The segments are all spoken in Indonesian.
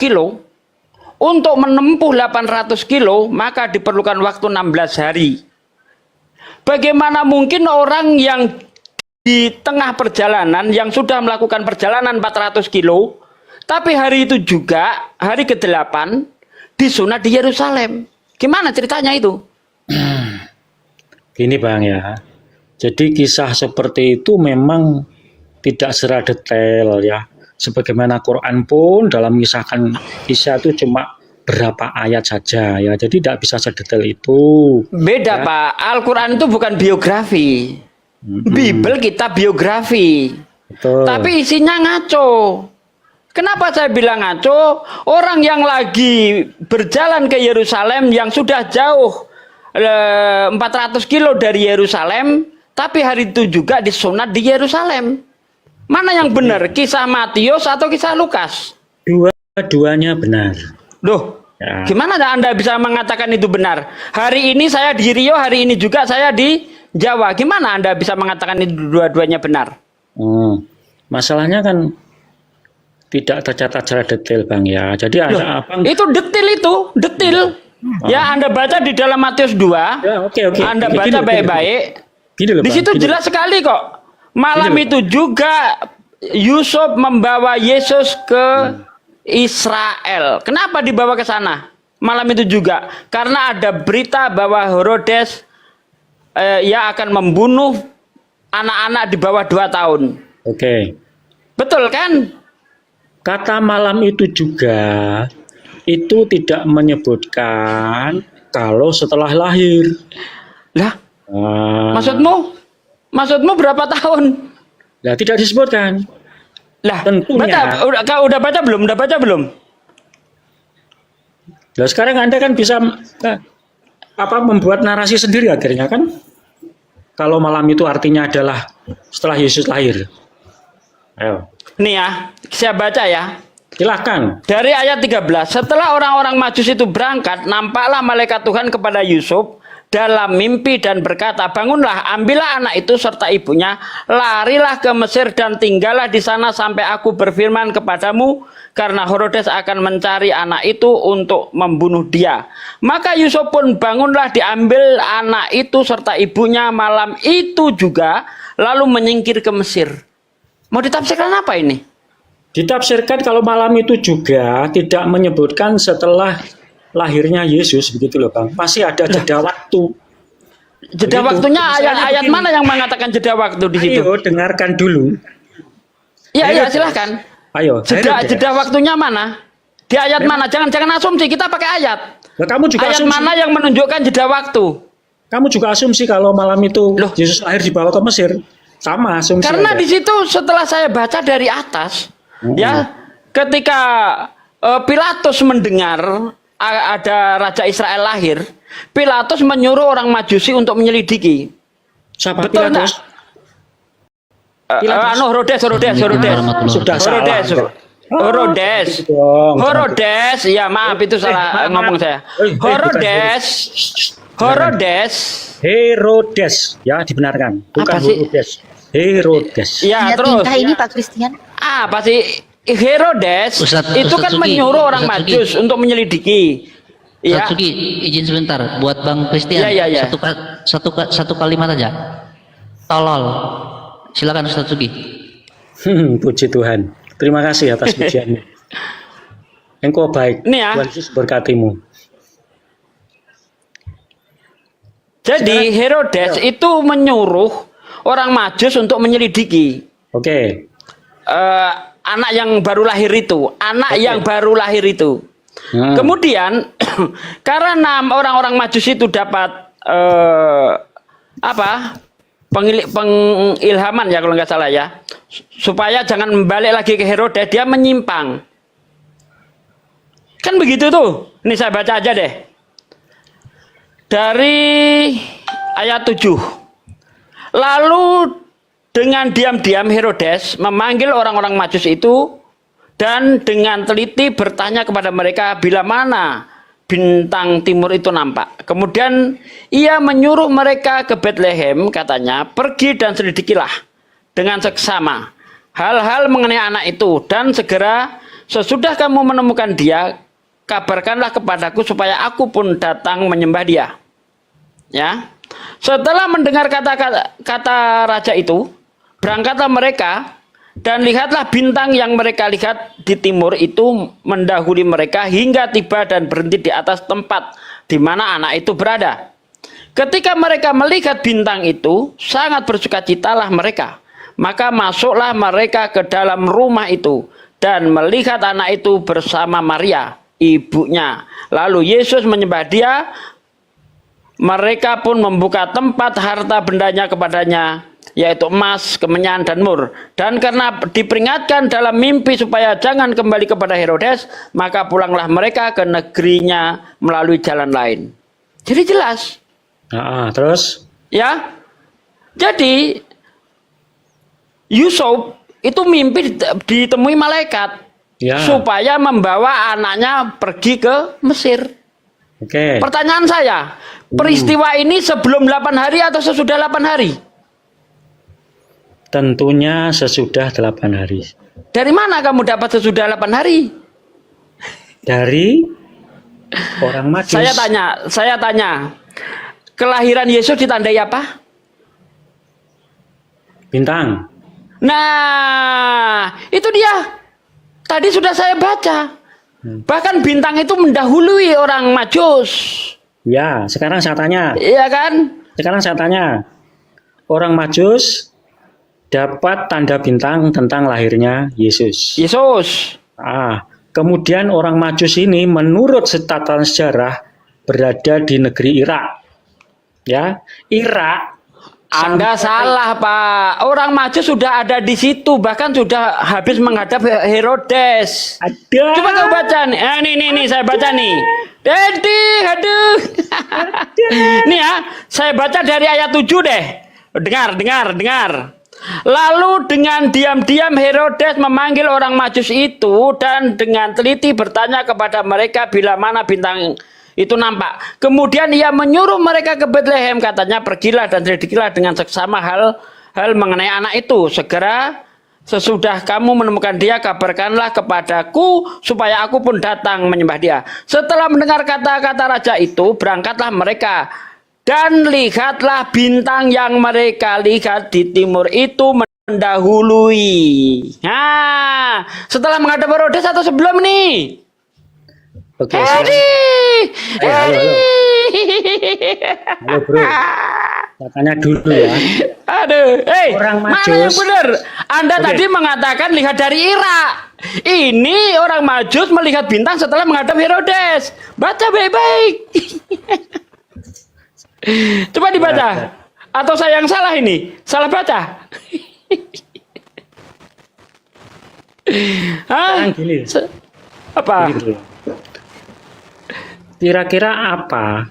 kilo. Untuk menempuh 800 kilo, maka diperlukan waktu 16 hari. Bagaimana mungkin orang yang di tengah perjalanan, yang sudah melakukan perjalanan 400 kilo, tapi hari itu juga, hari ke-8, disunat di Yerusalem. Gimana ceritanya itu? Gini Bang ya, jadi kisah seperti itu memang tidak secara detail ya. Sebagaimana Quran pun dalam mengisahkan kisah itu cuma berapa ayat saja ya. Jadi tidak bisa sedetail itu. Beda Ya. Pak, Al-Quran itu bukan biografi. Bible kita biografi. Betul. Tapi isinya ngaco. Kenapa saya bilang ngaco? Orang yang lagi berjalan ke Yerusalem yang sudah jauh 400 kilo dari Yerusalem, tapi hari itu juga disunat di Yerusalem. Mana yang benar? Kisah Matius atau kisah Lukas? Dua-duanya benar. Loh, Ya. gimana Anda bisa mengatakan itu benar? Hari ini saya di Rio, hari ini juga saya di Jawa. Gimana Anda bisa mengatakan itu dua-duanya benar? Masalahnya kan tidak tercatat secara detail Bang ya. Jadi Loh, ada apa? itu detail. Ya, Anda baca di dalam Matius 2. Ya, oke. Anda Gini baca loh, baik-baik. Gini loh, Di Bang, situ gini. jelas sekali kok. Malam Gini loh. itu juga Yusuf membawa Yesus ke Israel. Kenapa dibawa ke sana? Malam itu juga karena ada berita bahwa Herodes ia akan membunuh anak-anak di bawah 2 tahun. Oke. Betul kan? Kata malam itu juga itu tidak menyebutkan kalau setelah lahir. Lah, Ah, maksudmu berapa tahun? Lah tidak disebutkan. Lah, Tentunya. udah baca belum? Udah baca belum? Lah sekarang Anda kan bisa membuat narasi sendiri akhirnya kan. Kalau malam itu artinya adalah setelah Yesus lahir. Ayo, Nih ya, saya baca ya. silakan. Dari ayat 13, setelah orang-orang Majus itu berangkat, nampaklah malaikat Tuhan kepada Yusuf dalam mimpi dan berkata, bangunlah, ambillah anak itu serta ibunya, larilah ke Mesir dan tinggallah di sana sampai aku berfirman kepadamu, karena Herodes akan mencari anak itu untuk membunuh dia. Maka Yusuf pun bangunlah, diambil anak itu serta ibunya malam itu juga, lalu menyingkir ke Mesir. Mau ditafsirkan apa ini? Ditafsirkan kalau malam itu juga tidak menyebutkan setelah lahirnya Yesus begitu loh Bang. Masih ada jeda waktu. Jeda Begitu. waktunya Misalnya ayat begini. mana yang mengatakan jeda waktu di situ? Ayo dengarkan dulu. Iya, silahkan. Ayo. Jeda waktunya mana? Di ayat mana? Jangan asumsi, kita pakai ayat. Nah, kamu juga Ayat asumsi. mana yang menunjukkan jeda waktu? Kamu juga asumsi kalau malam itu Loh. Yesus lahir dibawa ke Mesir. Sama asumsi. Karena Anda. di situ setelah saya baca dari atas, ya, ketika Pilatus mendengar ada Raja Israel lahir, Pilatus menyuruh orang Majusi untuk menyelidiki. Siapa Betul Pilatus? Herodes. Sudah salah. Herodes, ya maaf itu salah ngomong saya. Herodes, ya dibenarkan. Bukan Apa sih? Herodes. Herodes. Ya, Punya terus. tinta ini Pak Christian. Apa sih Herodes itu kan Suki, menyuruh orang Ustadz Suki. Majus untuk menyelidiki. Ya. Ustadz Suki, izin sebentar buat Bang Christian. Ya. Satu kalimat aja. Tolol. Silakan Ustadz Suki. Puji Tuhan. Terima kasih atas pujianmu. Engkau baik. Nih ya. Tuhan Yesus berkatimu. Jadi Herodes itu menyuruh orang Majus untuk menyelidiki Oke. anak yang baru lahir itu, Kemudian karena orang-orang Majus itu dapat pengilhaman ya kalau nggak salah ya, supaya jangan balik lagi ke Herodes, dia menyimpang. Kan begitu tuh. Ini saya baca aja deh. Dari ayat 7. Lalu dengan diam-diam Herodes memanggil orang-orang Majus itu dan dengan teliti bertanya kepada mereka bila mana bintang timur itu nampak. Kemudian ia menyuruh mereka ke Bethlehem, katanya, pergi dan selidikilah dengan seksama hal-hal mengenai anak itu, dan segera Sesudah kamu menemukan dia, kabarkanlah kepadaku supaya aku pun datang menyembah dia. Ya. Setelah mendengar kata raja itu, berangkatlah mereka dan lihatlah bintang yang mereka lihat di timur itu mendahului mereka hingga tiba dan berhenti di atas tempat di mana anak itu berada. Ketika mereka melihat bintang itu, sangat bersukacitalah mereka. Maka masuklah mereka ke dalam rumah itu dan melihat anak itu bersama Maria, ibunya. Lalu Yesus menyembah dia. Mereka pun membuka tempat harta bendanya kepadanya, yaitu emas, kemenyan, dan mur. Dan karena diperingatkan dalam mimpi supaya jangan kembali kepada Herodes, maka pulanglah mereka ke negerinya melalui jalan lain. Jadi jelas. Terus? Ya. Jadi Yusuf itu mimpi ditemui malaikat. Ya. Supaya membawa anaknya pergi ke Mesir. Oke. Pertanyaan saya, peristiwa ini sebelum 8 hari atau sesudah 8 hari? Tentunya sesudah 8 hari. Dari mana kamu dapat sesudah 8 hari? Dari orang Majus. Saya tanya. Kelahiran Yesus ditandai apa? Bintang. Nah, itu dia. Tadi sudah saya baca. Bahkan bintang itu mendahului orang Majus. Ya, sekarang saya tanya. Iya kan? Sekarang saya tanya. Orang Majus dapat tanda bintang tentang lahirnya Yesus. Yesus. Kemudian orang Majus ini menurut catatan sejarah berada di negeri Irak. Ya, Irak. Anda salah, Pak. Orang Majus sudah ada di situ, bahkan sudah habis menghadap Herodes. Ada. Coba kau baca nih. Nih, saya baca nih. Dedi, aduh. Nih ya, saya baca dari ayat 7 deh. Dengar. Lalu dengan diam-diam Herodes memanggil orang Majus itu dan dengan teliti bertanya kepada mereka bila mana bintang itu nampak. Kemudian ia menyuruh mereka ke Bethlehem, katanya pergilah dan selidikilah dengan seksama hal mengenai anak itu. Segera sesudah kamu menemukan dia, kabarkanlah kepadaku supaya aku pun datang menyembah dia. Setelah mendengar kata-kata raja itu, berangkatlah mereka dan lihatlah bintang yang mereka lihat di timur itu mendahului. Nah, setelah menghadap Herodes atau sebelum nih? Oke. Halo. Bro. Katanya dulu ya. Aduh, orang mana Majus. yang benar? Anda tadi mengatakan lihat dari Irak. Ini orang Majus melihat bintang setelah menghadap Herodes. Baca baik-baik. Coba dibaca. Atau saya yang salah ini? Salah baca? Hah? Gini. Apa? Gini. Kira-kira apa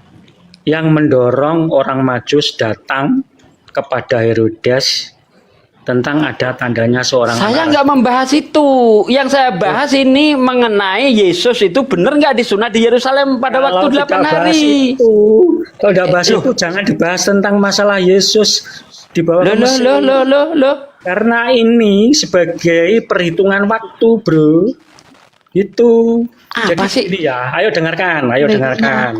yang mendorong orang Majus datang kepada Herodes tentang ada tandanya seorang Saya anak? nggak membahas itu. Yang saya bahas ini mengenai Yesus itu benar nggak disunat di Yerusalem pada waktu 8 hari. Kalau tidak bahas itu jangan dibahas tentang masalah Yesus di bawah Mesir. Loh. Karena ini sebagai perhitungan waktu, bro. Itu. Apa Jadi sih? ini ya, ayo dengarkan.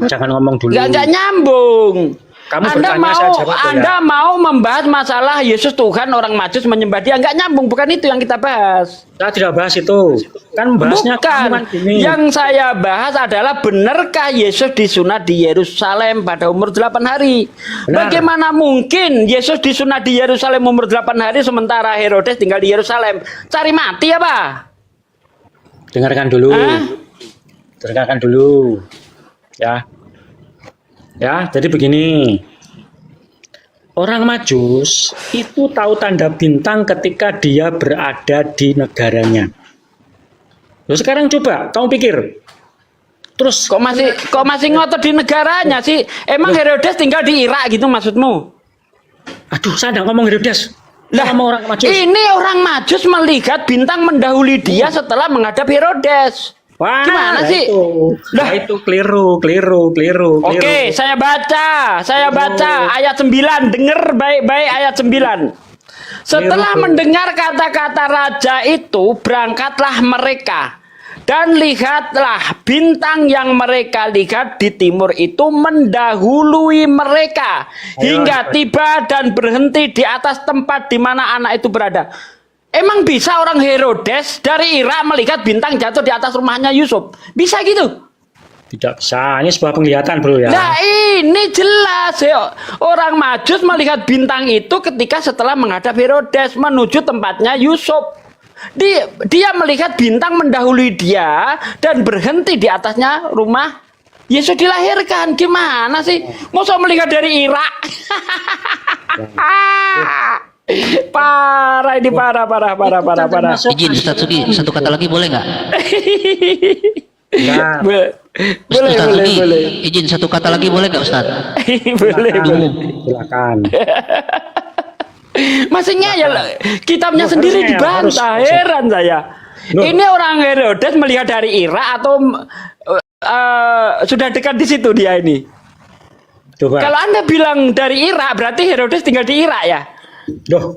Jangan ngomong dulu. Nggak nyambung. Kamu Anda bertanya, saya jawab ya. Anda mau membahas masalah Yesus Tuhan, orang Majus menyembah dia, nggak nyambung. Bukan itu yang kita bahas. Saya tidak bahas itu. Kan bahasnya Bukan. kan gini. Yang saya bahas adalah benarkah Yesus disunat di Yerusalem pada umur 8 hari? Benar. Bagaimana mungkin Yesus disunat di Yerusalem umur 8 hari sementara Herodes tinggal di Yerusalem? Cari mati apa? Dengarkan dulu. Dengarkan dulu. Ya. Ya, jadi begini. Orang Majus itu tahu tanda bintang ketika dia berada di negaranya. Loh, sekarang coba kamu pikir. Terus Kok masih ngotot di negaranya sih? Emang Herodes tinggal di Irak gitu maksudmu? aduh, saya nggak ngomong Herodes. Lah, Ngomong orang Majus. ini orang Majus melihat bintang mendahului dia setelah menghadap Herodes. Wah, Gimana sih? Itu keliru. Oke, saya baca ayat 9. Dengar baik-baik ayat 9. Setelah mendengar kata-kata raja itu, berangkatlah mereka Dan lihatlah bintang yang mereka lihat di timur itu mendahului mereka hingga tiba dan berhenti di atas tempat di mana anak itu berada. Emang bisa orang Herodes dari Irak melihat bintang jatuh di atas rumahnya Yusuf? Bisa gitu? Tidak bisa. Ini sebuah penglihatan, bro ya. Nah ini jelas ya. Orang Majus melihat bintang itu ketika setelah menghadap Herodes menuju tempatnya Yusuf. Dia melihat bintang mendahului dia dan berhenti di atasnya rumah Yesus dilahirkan. Gimana sih? Masa melihat dari Irak? Parah ini, parah. Izin Ustaz Sugi, satu kata lagi boleh nggak? Enggak. Boleh. Izin satu kata lagi boleh nggak Ustaz? boleh. Silakan. Maksudnya ya kitabnya sendiri dibantah, heran saya. Ini orang Herodes melihat dari Irak atau sudah dekat di situ dia ini? Coba. Kalau Anda bilang dari Irak, berarti Herodes tinggal di Irak ya? Loh,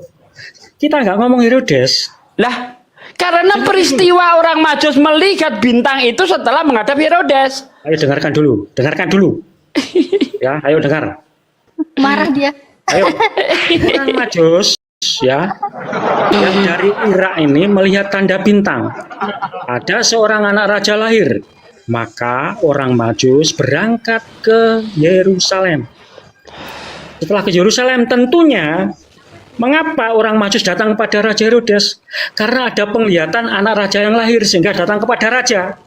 kita nggak ngomong Herodes. Lah, karena peristiwa orang Majus melihat bintang itu setelah menghadap Herodes. Ayo dengarkan dulu. Ya, ayo dengar. Marah dia. Ayo, orang Majus ya, yang dari Irak ini melihat tanda bintang. Ada seorang anak raja lahir, maka orang Majus berangkat ke Yerusalem. Setelah ke Yerusalem, tentunya mengapa orang Majus datang kepada Raja Herodes? Karena ada penglihatan anak raja yang lahir sehingga datang kepada raja.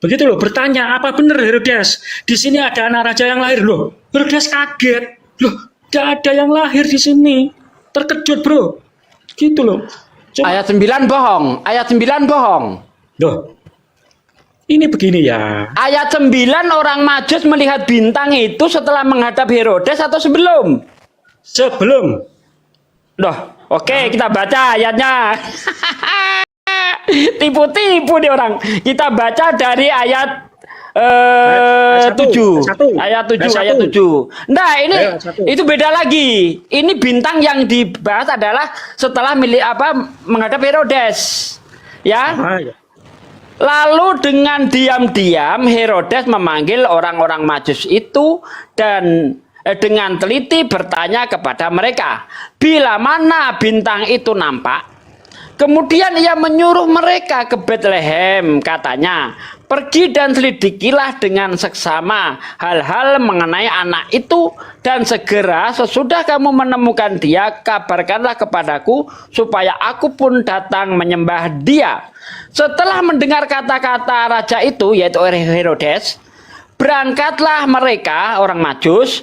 Begitu loh, bertanya, apa benar Herodes? Di sini ada anak raja yang lahir loh. Herodes kaget, loh. Tidak ada yang lahir di sini. Terkejut, bro. Gitu loh. Ayat 9 bohong. Loh. Ini begini ya. Ayat 9 orang Majus melihat bintang itu setelah menghadap Herodes atau sebelum? Sebelum. Loh, oke, kita baca ayatnya. Tipu-tipu nih orang. Kita baca dari ayat 7. Ayat 7. Nah, ini itu beda lagi. Ini bintang yang dibahas adalah setelah menghadap Herodes. Ya. Lalu dengan diam-diam Herodes memanggil orang-orang Majus itu dan dengan teliti bertanya kepada mereka, bila mana bintang itu nampak? Kemudian ia menyuruh mereka ke Bethlehem, katanya, pergi dan selidikilah dengan seksama hal-hal mengenai anak itu, dan segera sesudah kamu menemukan dia, kabarkanlah kepadaku, supaya aku pun datang menyembah dia. Setelah mendengar kata-kata raja itu, yaitu Herodes, berangkatlah mereka, orang Majus,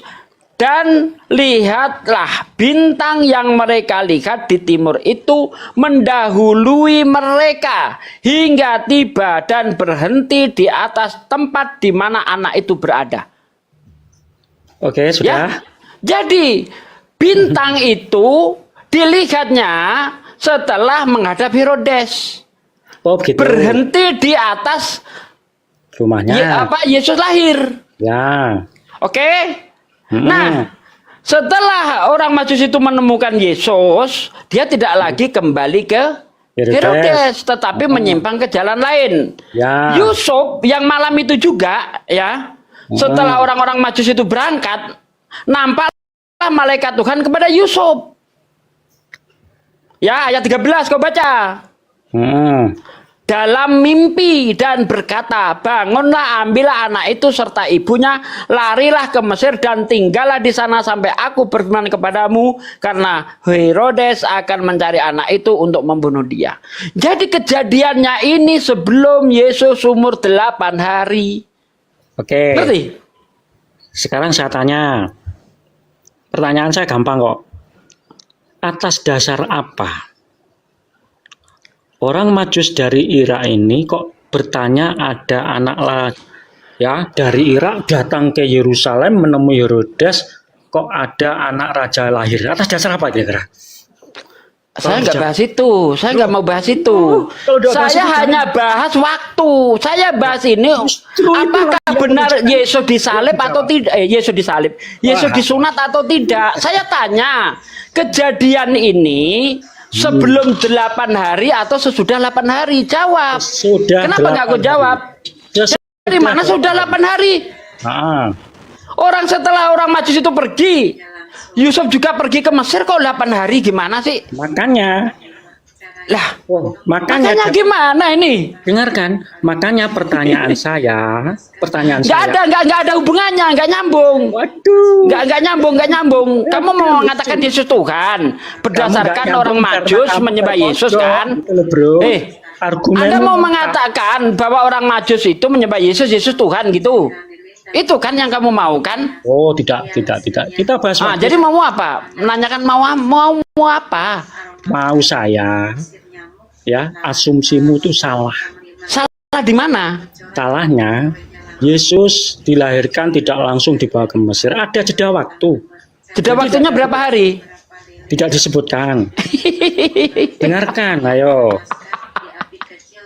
dan lihatlah bintang yang mereka lihat di timur itu mendahului mereka hingga tiba dan berhenti di atas tempat di mana anak itu berada. Oke, sudah. Ya? Jadi bintang itu dilihatnya setelah menghadap Herodes. Oh, begitu. Berhenti di atas rumahnya. Yesus lahir. Ya. Oke. Nah, setelah orang Majus itu menemukan Yesus, dia tidak lagi kembali ke Herodes, tetapi menyimpang ke jalan lain. Ya. Yusuf yang malam itu juga, ya, setelah orang-orang Majus itu berangkat, nampaklah malaikat Tuhan kepada Yusuf. Ya, ayat 13 kau baca. Dalam mimpi dan berkata, bangunlah, ambillah anak itu serta ibunya, larilah ke Mesir dan tinggallah di sana sampai aku berfirman kepadamu, karena Herodes akan mencari anak itu untuk membunuh dia. Jadi kejadiannya ini sebelum Yesus umur 8 hari. Oke. Berarti? Sekarang saya tanya, pertanyaan saya gampang kok. Atas dasar apa orang Majus dari Irak ini kok bertanya ada anak lagi ya dari Irak datang ke Yerusalem menemui Herodes, kok ada anak raja lahir? Atas dasar apa kira-kira? Saya nggak bahas itu, saya nggak mau bahas itu. Saya hanya bahas waktu. Saya bahas ini, apakah benar Yesus disalib atau tidak? Yesus disalib, Yesus disunat atau tidak? Saya tanya, kejadian ini Sebelum 8 hari atau sesudah 8 hari? Jawab. Sudah. Kenapa nggak kau jawab? Dari mana sudah 8 hari? Ah. Orang setelah orang Majus itu pergi, Yusuf juga pergi ke Mesir kok 8 hari, gimana sih? Makanya. Lah, Makanya gimana ini? dengarkan. Makanya pertanyaan saya. Nggak ada hubungannya, nggak nyambung. Waduh. Nggak nyambung. Kamu mau mengatakan Yesus Tuhan berdasarkan orang Majus menyembah Yesus kan? Bro. Anda mau mengatakan bahwa orang Majus itu menyembah Yesus Tuhan gitu? Itu kan yang kamu mau kan? Oh, tidak. Kita bahas. Jadi mau apa? Menanyakan mau apa? Mau saya, ya, asumsimu itu salah. Salah di mana? Salahnya, Yesus dilahirkan tidak langsung dibawa ke Mesir. Ada jeda waktu. Jeda waktunya berapa hari? Tidak disebutkan. Dengarkan, ayo.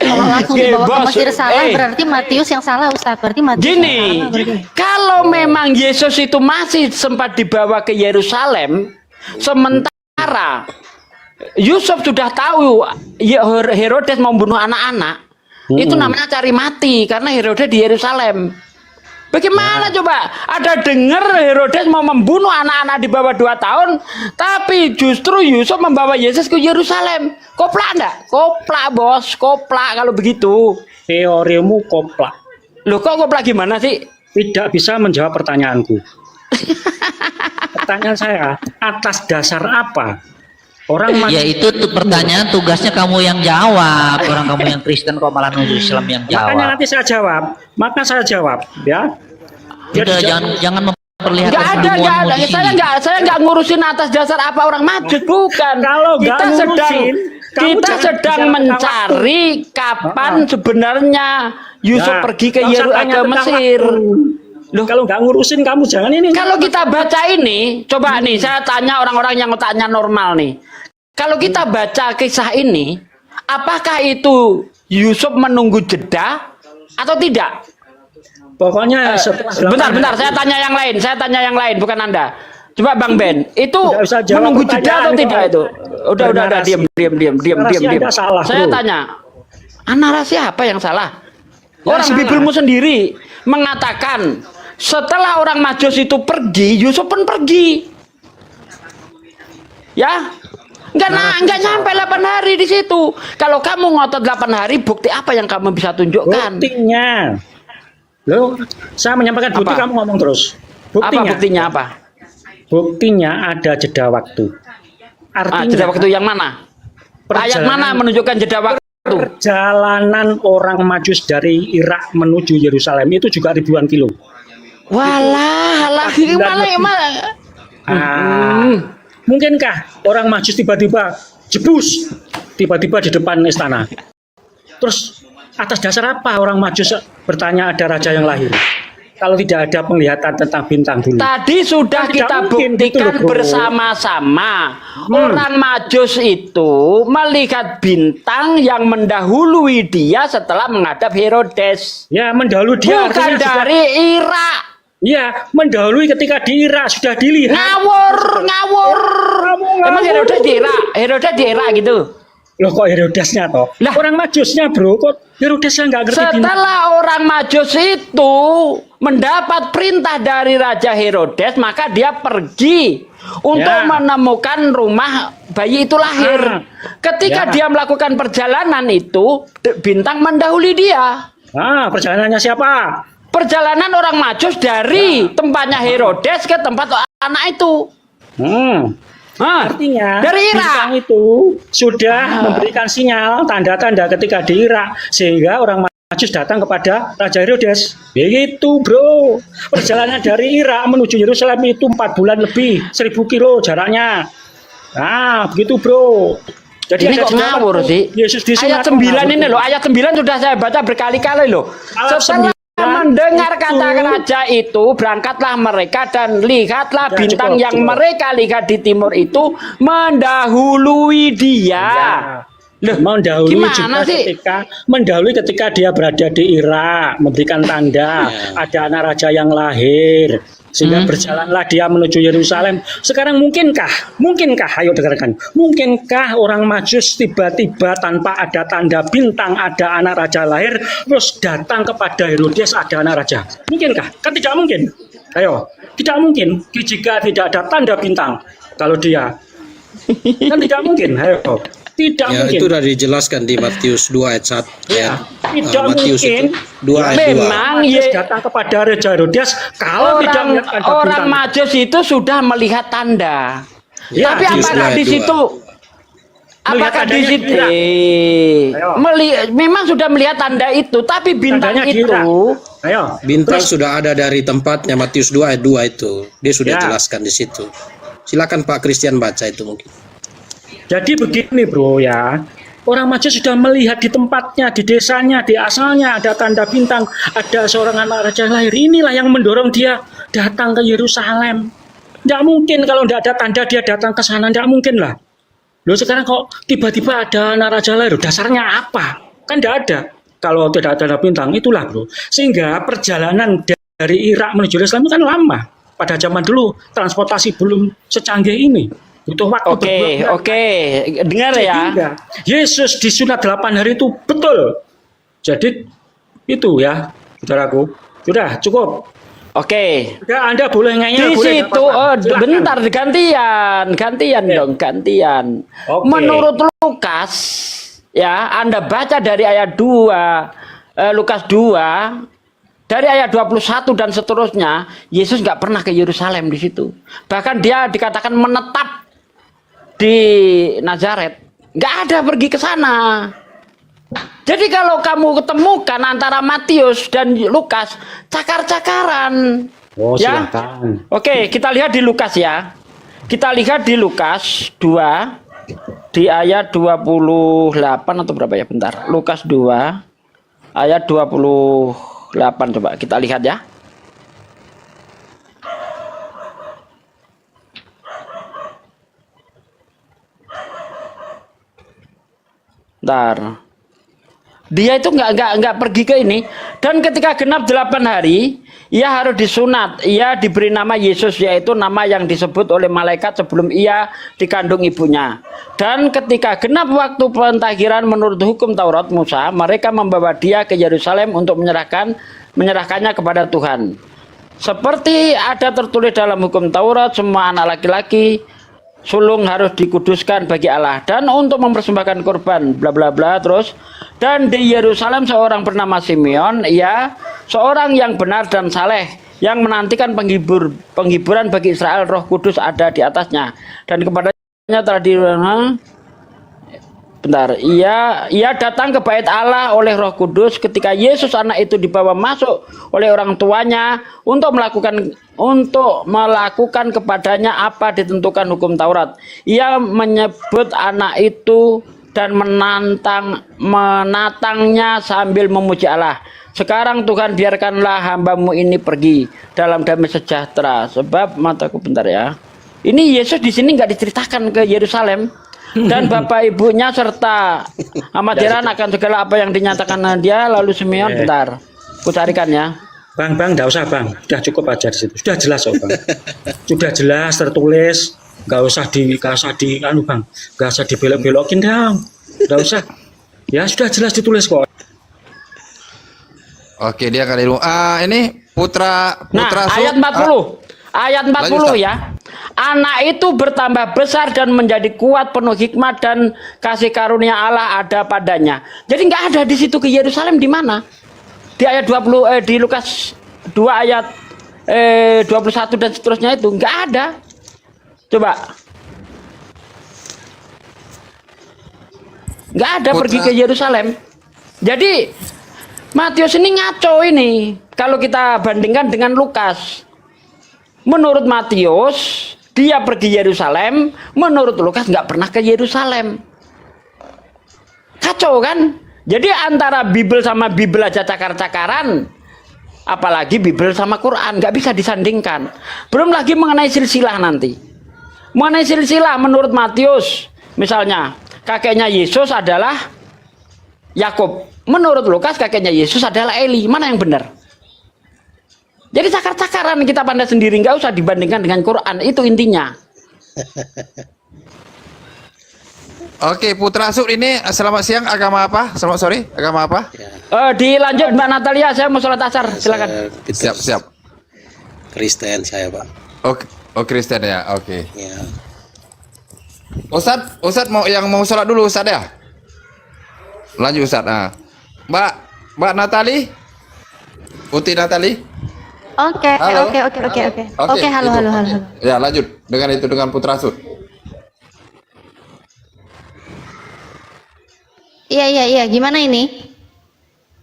Kalau langsung dibawa ke Mesir salah, eh. berarti Matius yang salah, Ustaz. Berarti Matius Gini, yang salah, berarti. kalau memang Yesus itu masih sempat dibawa ke Yerusalem, sementara Yusuf sudah tahu Herodes mau membunuh anak-anak, itu namanya cari mati karena Herodes di Yerusalem. Bagaimana coba? Ada dengar Herodes mau membunuh anak-anak di bawah 2 tahun, tapi justru Yusuf membawa Yesus ke Yerusalem. Koplak enggak? Koplak, bos. Koplak kalau begitu. Teorimu koplak. Loh, kok koplak gimana sih? Tidak bisa menjawab pertanyaanku. Pertanyaan saya, atas dasar apa? Orang Ya itu pertanyaan tugasnya kamu yang jawab. Orang kamu yang Kristen kok malah nuduh Islam yang Makanya jawab. nanti saya jawab. Maka saya jawab, ya. Udah jangan memperlihatkan Nggak ada. di sini. Saya nggak ngurusin atas dasar apa orang Majus, bukan. Kalau nggak kita ngurusin, kamu kita jangan sedang bicara mencari kapan sebenarnya Yusuf Ya, pergi ke nggak usah tanya ke tentang Mesir. waktu. Loh, Kalau nggak ngurusin kamu jangan ini. kalau kita baca ini, coba nih saya tanya orang-orang yang otaknya normal nih. Kalau kita baca kisah ini, apakah itu Yusuf menunggu jeda atau tidak? Pokoknya Bentar, saya tanya yang lain, bukan Anda. Coba Bang Ben, itu Nggak usah jawab menunggu jeda atau pertanyaan tidak kok. itu? Udah, Bernarasi. diam. Narasi Anda salah, Saya bro. tanya, narasi apa yang salah? Ya, Orang salah. Bibelmu sendiri mengatakan setelah orang Majus itu pergi, Yusuf pun pergi. Ya, nggak nyampe 8 hari di situ. Kalau kamu ngotot 8 hari, bukti apa yang kamu bisa tunjukkan? Buktinya. Loh, saya menyampaikan bukti, Apa? kamu ngomong terus. Apa buktinya apa? Buktinya ada jeda waktu. Artinya Jeda waktu yang mana? Ayat mana menunjukkan jeda waktu? perjalanan orang Majus dari Irak menuju Yerusalem itu juga ribuan kilo. Walah, malah. Mungkinkah orang Majus tiba-tiba jebus tiba-tiba di depan istana? Terus atas dasar apa orang Majus bertanya ada raja yang lahir? Kalau tidak ada penglihatan tentang bintang dulu. Tadi sudah Tidak kita mungkin gitu buktikan loh, bro. bersama-sama. Orang Majus itu melihat bintang yang mendahului dia setelah menghadap Herodes. Ya, mendahului dia Bukan artinya sudah- dari Irak. Ya, mendahului ketika di Irak sudah dilihat. Ngawur. Emang Herodes di Irak gitu. Loh, kok Herodesnya toh? Lah. Orang Majusnya, bro, kok Herodesnya nggak ngerti bintang? Setelah orang Majus itu mendapat perintah dari Raja Herodes, maka dia pergi untuk Ya. menemukan rumah bayi itu lahir. Ketika Ya. dia melakukan perjalanan itu, bintang mendahului dia. Perjalanannya siapa? Perjalanan orang Majus dari tempatnya Herodes ke tempat anak itu. Artinya Dari Irak. bintang itu sudah memberikan sinyal tanda-tanda ketika di Irak sehingga orang Majus datang kepada Raja Herodes. Begitu, bro. Perjalanan dari Irak menuju Yerusalem itu 4 bulan lebih, 1000 kilo jaraknya. Begitu, bro. Jadi Ini ada kok jeda ngawur waktu. sih? Yesus Ayat disunat 9 ini loh, ayat 9 sudah saya baca berkali-kali loh. Ayat Setelah 9 mendengar itu- kata raja itu, berangkatlah mereka dan lihatlah Ya, bintang cukup, yang cukup. mereka lihat di timur itu mendahului dia. Ya. Loh, Mendahului gimana juga sih? ketika dia berada di Irak, memberikan tanda ada anak raja yang lahir, sehingga berjalanlah dia menuju Yerusalem. Sekarang mungkinkah, ayo dengarkan, mungkinkah orang Majus tiba-tiba tanpa ada tanda bintang ada anak raja lahir, terus datang kepada Herodes ada anak raja? Mungkinkah? Kan tidak mungkin. Ayo, tidak mungkin jika tidak ada tanda bintang. Kalau dia kan tidak mungkin. Ayo. Tidak Ya, mungkin. itu sudah dijelaskan di Matius 2 ayat 1. Ya, tidak Matius mungkin. itu 2 ayat 2. Memang Yesus datang kepada Raja Herodes kalau tidak melihat tanda orang bintang. Majus itu sudah melihat tanda. Ya, Tapi Matius apakah 2 di ayat situ 2. Melihat apakah di tandanya situ di Irak. memang sudah melihat tanda itu, tapi bintang Tandanya di itu Irak. Ayo. Bintang Terus, sudah ada dari tempatnya Matius 2 ayat 2 itu. Dia sudah Ya. jelaskan di situ. Silakan Pak Christian baca itu mungkin. jadi begini bro ya. Orang Majus sudah melihat di tempatnya, di desanya, di asalnya ada tanda bintang, ada seorang anak raja lahir. Inilah yang mendorong dia datang ke Yerusalem. Tidak mungkin kalau tidak ada tanda dia datang ke sana, tidak mungkin lah. Loh sekarang kok tiba-tiba ada anak raja lahir, dasarnya apa? Kan tidak ada. Kalau tidak ada tanda bintang, itulah bro. Sehingga perjalanan dari Irak menuju Yerusalem itu kan lama. Pada zaman dulu transportasi belum secanggih ini. Butuh waktu oke, berbulan-bulan. oke. Dengar ya. Sehingga Yesus disunat 8 hari itu betul. Jadi itu ya, saudaraku. Sudah cukup. Oke. Sudah Anda boleh Di ngeyel, boleh, nggak situ apa-apa. Silakan. bentar gantian dong, gantian. Oke. Menurut Lukas ya, Anda baca dari ayat 2 Lukas 2 dari ayat 21 dan seterusnya, Yesus nggak pernah ke Yerusalem di situ. Bahkan dia dikatakan menetap di Nazaret, nggak ada pergi ke sana. Jadi kalau kamu ketemukan antara Matius dan Lukas, cakar-cakaran. Oh, Ya. silakan. Oke, kita lihat di Lukas ya. Kita lihat di Lukas 2 di ayat 28 atau berapa ya? Bentar. Lukas 2 ayat 28 coba kita lihat ya. Bentar. Dia itu nggak pergi ke ini. Dan ketika genap 8 hari, ia harus disunat. Ia diberi nama Yesus, yaitu nama yang disebut oleh malaikat sebelum ia dikandung ibunya. Dan ketika genap waktu pentahiran menurut hukum Taurat Musa, mereka membawa dia ke Yerusalem untuk menyerahkannya kepada Tuhan. Seperti ada tertulis dalam hukum Taurat, semua anak laki-laki sulung harus dikuduskan bagi Allah dan untuk mempersembahkan korban bla bla bla terus. Dan di Yerusalem seorang bernama Simeon, ia seorang yang benar dan saleh yang menantikan penghiburan bagi Israel. Roh Kudus ada di atasnya dan kepadanya telah ia datang ke bait Allah oleh Roh Kudus ketika Yesus anak itu dibawa masuk oleh orang tuanya untuk melakukan kepadanya apa ditentukan hukum Taurat. Ia menyebut anak itu dan menatangnya sambil memuji Allah. Sekarang Tuhan, biarkanlah hambamu ini pergi dalam damai sejahtera, sebab mataku, bentar ya. Ini Yesus di sini nggak diceritakan ke Yerusalem. Dan bapak ibunya serta amat heran akan segala apa yang dinyatakan dia. Lalu Simeon, bentar, aku carikan ya. Bang, enggak usah bang, sudah cukup aja di situ. Sudah jelas kok bang, sudah jelas tertulis, nggak usah bang, nggak usah dibelok-belokin dong, nggak usah. Ya sudah jelas ditulis kok. Oke, dia kali dulu. Ini putra Nah, ayat 40. Ayat 40 ya. Anak itu bertambah besar dan menjadi kuat, penuh hikmat dan kasih karunia Allah ada padanya. Jadi nggak ada di situ ke Yerusalem di mana? Di ayat 20 di Lukas 2 ayat 21 dan seterusnya itu nggak ada. Coba. Nggak ada pergi ke Yerusalem. Jadi Matius ini ngaco ini. Kalau kita bandingkan dengan Lukas. Menurut Matius, dia pergi Yerusalem. Menurut Lukas nggak pernah ke Yerusalem. Kacau kan? Jadi antara Bible sama Bible aja cakar-cakaran. Apalagi Bible sama Quran. Nggak bisa disandingkan. Belum lagi mengenai silsilah nanti. Mengenai silsilah menurut Matius. Misalnya, kakeknya Yesus adalah Yakub. Menurut Lukas kakeknya Yesus adalah Eli. Mana yang benar? Jadi cakar-cakaran kita pandai sendiri, nggak usah dibandingkan dengan Quran. Itu intinya. Oke, Putra Sud ini selamat siang, agama apa? Selamat sore, agama apa? Dilanjut Mbak Natalia, saya mau sholat asar, silakan. Siap, siap. Kristen saya, Pak. Oke, oh Kristen ya, oke. Ya. Ustadz mau sholat dulu Ustadz ya? Lanjut Ustadz. Nah. Mbak Natali? Uti Natali? Oke, Halo? oke. Oke, halo. Ya, lanjut dengan Putra Sud. Iya, gimana ini?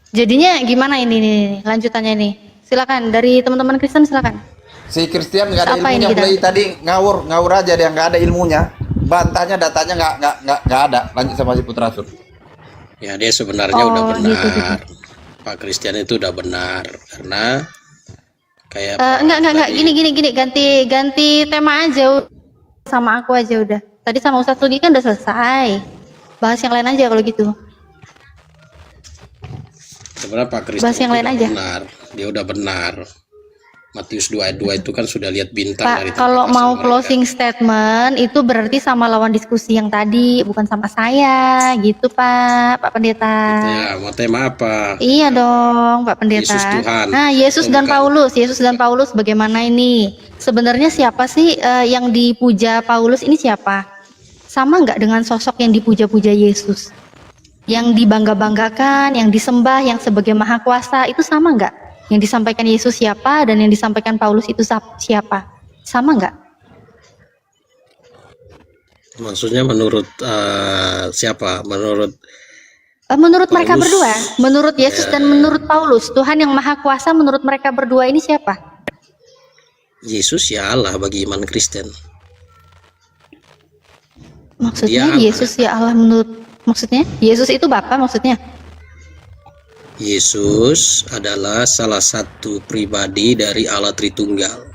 Jadinya gimana ini lanjutannya ini? Silakan dari teman-teman Kristen silakan. Si Christian nggak ada Apa ini ilmunya, kita? mulai tadi ngawur aja dia, nggak ada ilmunya. Bantahnya datanya nggak ada. Lanjut sama si Putra Sud. Ya, dia sebenarnya udah benar. Gitu. Pak Christian itu udah benar karena kayak Enggak, gini, ganti tema aja, sama aku aja udah. Tadi sama Ustadz Ludi kan udah selesai. Bahas yang lain aja kalau gitu. sebenarnya Pak Christian Bahas yang itu lain udah aja. benar. Dia udah benar. Matius 2 ayat 2 itu kan sudah lihat bintang dari Pak, tempat kalau asal mau mereka. closing statement itu berarti sama lawan diskusi yang tadi, bukan sama saya, gitu Pak Pendeta. Ya, mau tema apa? Iya dong, Pak Pendeta. Yesus Tuhan. Nah, Yesus Oh, dan bukan. Yesus dan Paulus bagaimana ini? Sebenarnya siapa sih yang dipuja Paulus ini siapa? Sama nggak dengan sosok yang dipuja-puja Yesus? Yang dibangga-banggakan, yang disembah, yang sebagai maha kuasa, itu sama nggak? Yang disampaikan Yesus siapa dan yang disampaikan Paulus itu siapa? Sama nggak? Maksudnya menurut siapa? Menurut Menurut mereka Paulus. berdua, menurut Yesus dan menurut Paulus, Tuhan yang maha kuasa menurut mereka berdua ini siapa? Yesus ya Allah bagi iman Kristen. Maksudnya Dia Yesus ya Allah maksudnya Yesus itu Bapa maksudnya? Yesus adalah salah satu pribadi dari Allah Tritunggal.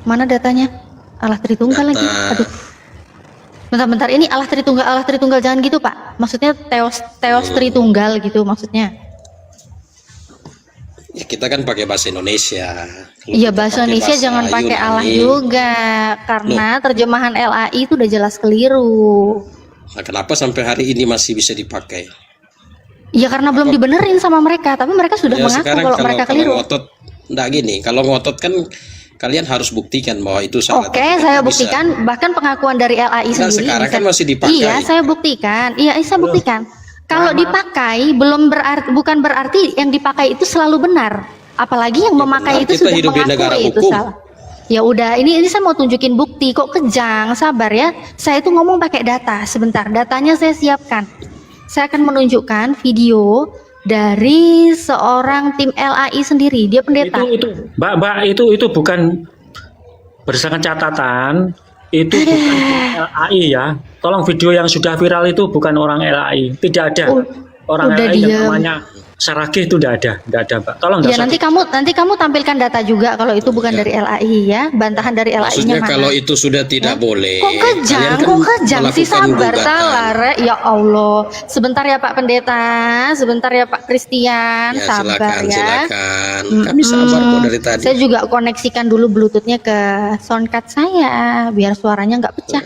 Mana datanya? Allah Tritunggal lagi. Data. Aduh. Bentar, ini Allah Tritunggal jangan gitu, Pak. Maksudnya Theos Tritunggal gitu maksudnya. Ya kita kan pakai bahasa Indonesia. Kalau Iya, kita bahasa pakai Indonesia bahasa jangan pakai Allah Yunani, juga karena terjemahan LAI itu udah jelas keliru. Nah, kenapa sampai hari ini masih bisa dipakai? Ya karena belum dibenerin sama mereka, tapi mereka sudah Ya mengaku sekarang kalau mereka kalau keliru. ngotot, enggak gini. Kalau ngotot kan kalian harus buktikan bahwa itu salah. Oke, tapi saya nggak bisa. buktikan bahkan pengakuan dari LAI Enggak, sendiri. sekarang kan masih dipakai. Iya, saya buktikan. Iya, saya buktikan. Kalau dipakai bukan berarti yang dipakai itu selalu benar. Apalagi yang memakai benar, itu kita sudah hidup di negara mengakui itu hukum. salah. Ya udah, ini saya mau tunjukin bukti. Kok kejang? Sabar ya. Saya itu ngomong pakai data. Sebentar, datanya saya siapkan. Saya akan menunjukkan video dari seorang tim LAI sendiri. Dia pendeta. Itu Mbak itu bukan berdasarkan catatan, itu bukan LAI ya. Tolong video yang sudah viral itu bukan orang LAI, tidak ada. Orang udah LAI yang diem. namanya Saragih itu tidak ada, Mbak. Tolong nggak Ya nanti kamu tampilkan data juga kalau itu bukan dari LAI ya, bantahan dari LAI-nya Maksudnya mana? kalau itu sudah tidak boleh. Kok kejang? kalian kan Kok kejang sih? melakukan Sabar, gugatan. sabar ya Allah. Sebentar ya Pak Pendeta, sebentar ya Pak Christian, Ya, sabar silakan, ya. silakan. Kami sabar kok dari tadi. Saya juga koneksikan dulu Bluetoothnya ke soundcard saya biar suaranya nggak pecah.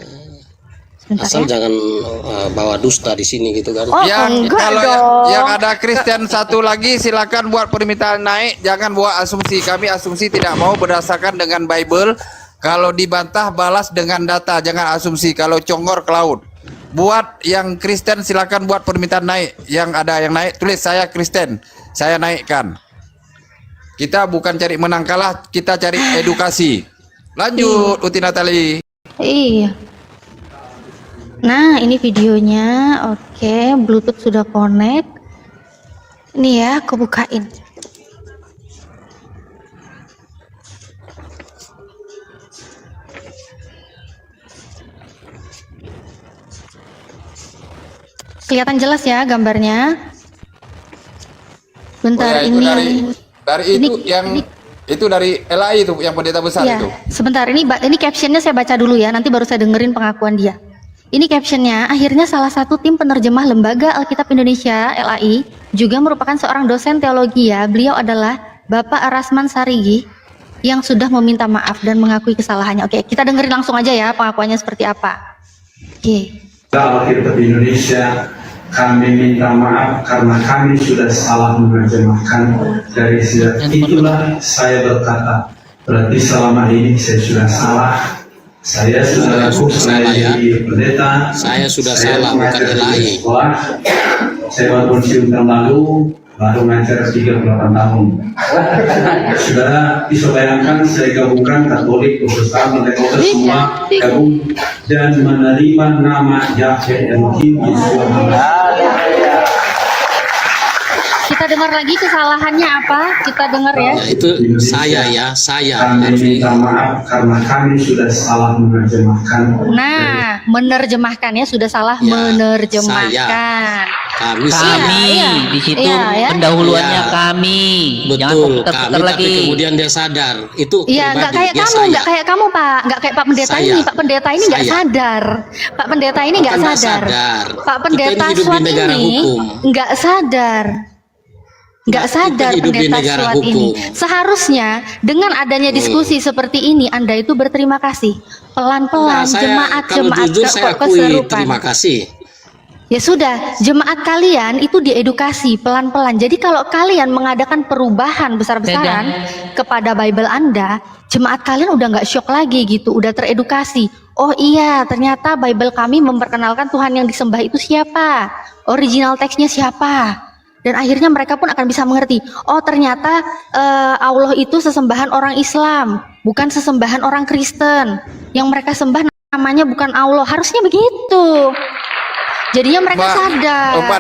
Sebentar Asal ya. jangan bawa dusta di sini gitu kan. Oh enggak Kalau dong. yang ada Kristen satu lagi silakan buat permintaan naik, jangan buat asumsi. Kami asumsi tidak mau berdasarkan dengan Bible. Kalau dibantah balas dengan data, jangan asumsi. Kalau congor ke laut. Buat yang Kristen silakan buat permintaan naik. Yang ada yang naik tulis saya Kristen, saya naikkan. Kita bukan cari menang kalah, kita cari edukasi. Lanjut Uti Natali. Iya. Nah, ini videonya. Oke, Bluetooth sudah connect. Ini ya, aku bukain. Kelihatan jelas ya gambarnya. Bentar, Oh ya, itu ini dari ini- itu yang itu dari LAI itu yang pendeta besar Iya, itu. sebentar ini captionnya saya baca dulu ya, nanti baru saya dengerin pengakuan dia. Ini captionnya, akhirnya salah satu tim penerjemah Lembaga Alkitab Indonesia LAI juga merupakan seorang dosen teologi ya. Beliau adalah Bapak Rasman Sarigi yang sudah meminta maaf dan mengakui kesalahannya. Oke, kita dengerin langsung aja ya pengakuannya seperti apa. Oke. Alkitab Indonesia, kami minta maaf karena kami sudah salah menerjemahkan. Dari sejak itulah saya berkata, berarti selama ini saya sudah salah. Saya sudah salah ya. Pendeta. Saya sudah salah, bukan LAI. Saya baru pensiun tahun lalu, baru ngajar 38 tahun. Saudara bisa bayangkan saya gabungkan Katolik, Protestan, Pentekosta semua gabung dan menerima nama Yahweh Elohim di sebuah nama. Kita dengar lagi kesalahannya apa? Kita dengar ya. Ya, itu saya ya, saya. Kami minta maaf karena kami sudah salah menerjemahkan. Nah, menerjemahkannya sudah salah Ya, menerjemahkan. Kami Kami Iya, di situ iya, ya. pendahuluannya Iya. kami. Jangan betul komputer-komputer kami, lagi. tapi kemudian dia sadar itu Iya, nggak pribadi, kayak dia kamu, saya. nggak kayak kamu Pak, nggak kayak Pak Pendeta Saya. ini. Pak Pendeta ini nggak Saya. sadar. Pak Pendeta ini nggak Bukan nggak sadar. sadar. Pak Kita Pendeta ini hidup di Swat negara ini hukum. nggak sadar. Nggak Kita sadar hidup di Pendeta negara Swat ini. hukum. Seharusnya dengan adanya diskusi seperti ini, Anda itu berterima kasih. Pelan-pelan, Nah, saya kalau jemaat jujur saya kok akui keserupan. terima kasih. Ya sudah, jemaat kalian itu diedukasi pelan-pelan. Jadi kalau kalian mengadakan perubahan besar-besaran kepada Bible Anda, jemaat kalian udah nggak shock lagi gitu, udah teredukasi. Oh iya, ternyata Bible kami memperkenalkan Tuhan yang disembah itu siapa, original teksnya siapa. Dan akhirnya mereka pun akan bisa mengerti, oh ternyata Allah itu sesembahan orang Islam, bukan sesembahan orang Kristen. Yang mereka sembah namanya bukan Allah, harusnya begitu. Jadinya mereka sadar. Mbak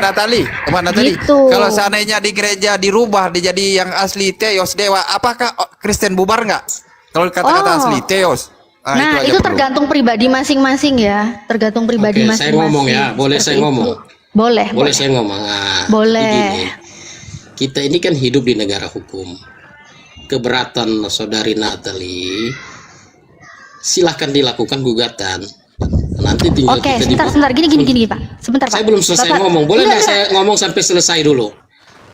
Natali, Gitu. kalau seandainya di gereja dirubah dijadi yang asli Theos Dewa, apakah Kristen bubar nggak? Kalau kata-kata Oh. asli Theos. Nah, aja itu perlu. tergantung pribadi masing-masing ya, tergantung pribadi Oke, saya masing-masing. ngomong ya, boleh Seperti saya itu. ngomong? Boleh, Boleh saya ngomong? Nah, Boleh. begini. Kita ini kan hidup di negara hukum. Keberatan saudari Natali, silahkan dilakukan gugatan. Nanti tinggal Oke, kita sebentar, gini Pak. Sebentar Pak. Saya belum selesai Bapak- ngomong. Boleh Enggak, nggak saya ngomong sampai selesai dulu?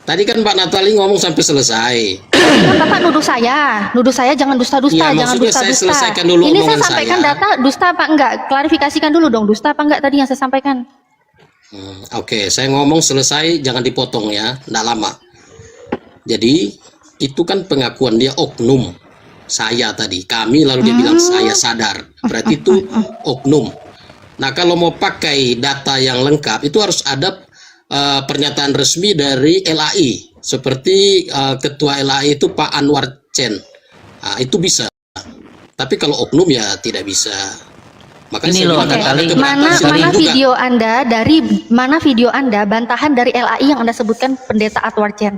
Tadi kan Mbak Natali ngomong sampai selesai. Kan Bapak nuduh saya jangan dusta-dusta, Iya, jangan maksudnya saya dusta-dusta. selesaikan dulu Ini saya omongan sampaikan saya. data dusta apa enggak? Klarifikasikan dulu dong, dusta apa enggak tadi yang saya sampaikan. Oke, saya ngomong selesai, jangan dipotong ya, nggak lama. Jadi itu kan pengakuan dia oknum. Saya tadi, kami lalu dia bilang saya sadar. Berarti itu oknum. Nah kalau mau pakai data yang lengkap itu harus ada pernyataan resmi dari LAI. Seperti ketua LAI itu Pak Anwar Chen. Nah, itu bisa. Tapi kalau oknum ya tidak bisa. Makanya Ini saya loh, bilang kan ada Natali. keberatan Mana sendiri juga. video Anda mana video Anda bantahan dari LAI yang Anda sebutkan pendeta Anwar Chen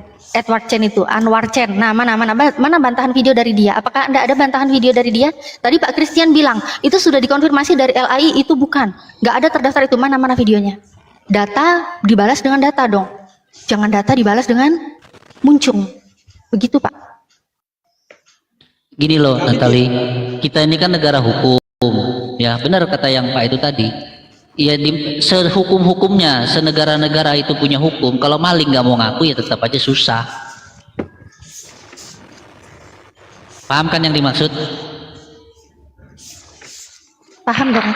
itu, Anwar Chen. Nah, mana bantahan video dari dia? Apakah Anda ada bantahan video dari dia? Tadi Pak Christian bilang, itu sudah dikonfirmasi dari LAI, itu bukan. Nggak ada terdaftar itu, mana videonya? Data dibalas dengan data dong. Jangan data dibalas dengan muncung. Begitu, Pak. Gini loh Natali, kita ini kan negara hukum. Ya benar kata yang Pak itu tadi. Ya di sehukum-hukumnya, senegara-negara itu punya hukum. Kalau maling nggak mau ngaku ya tetap aja susah. Paham kan yang dimaksud? Paham dong?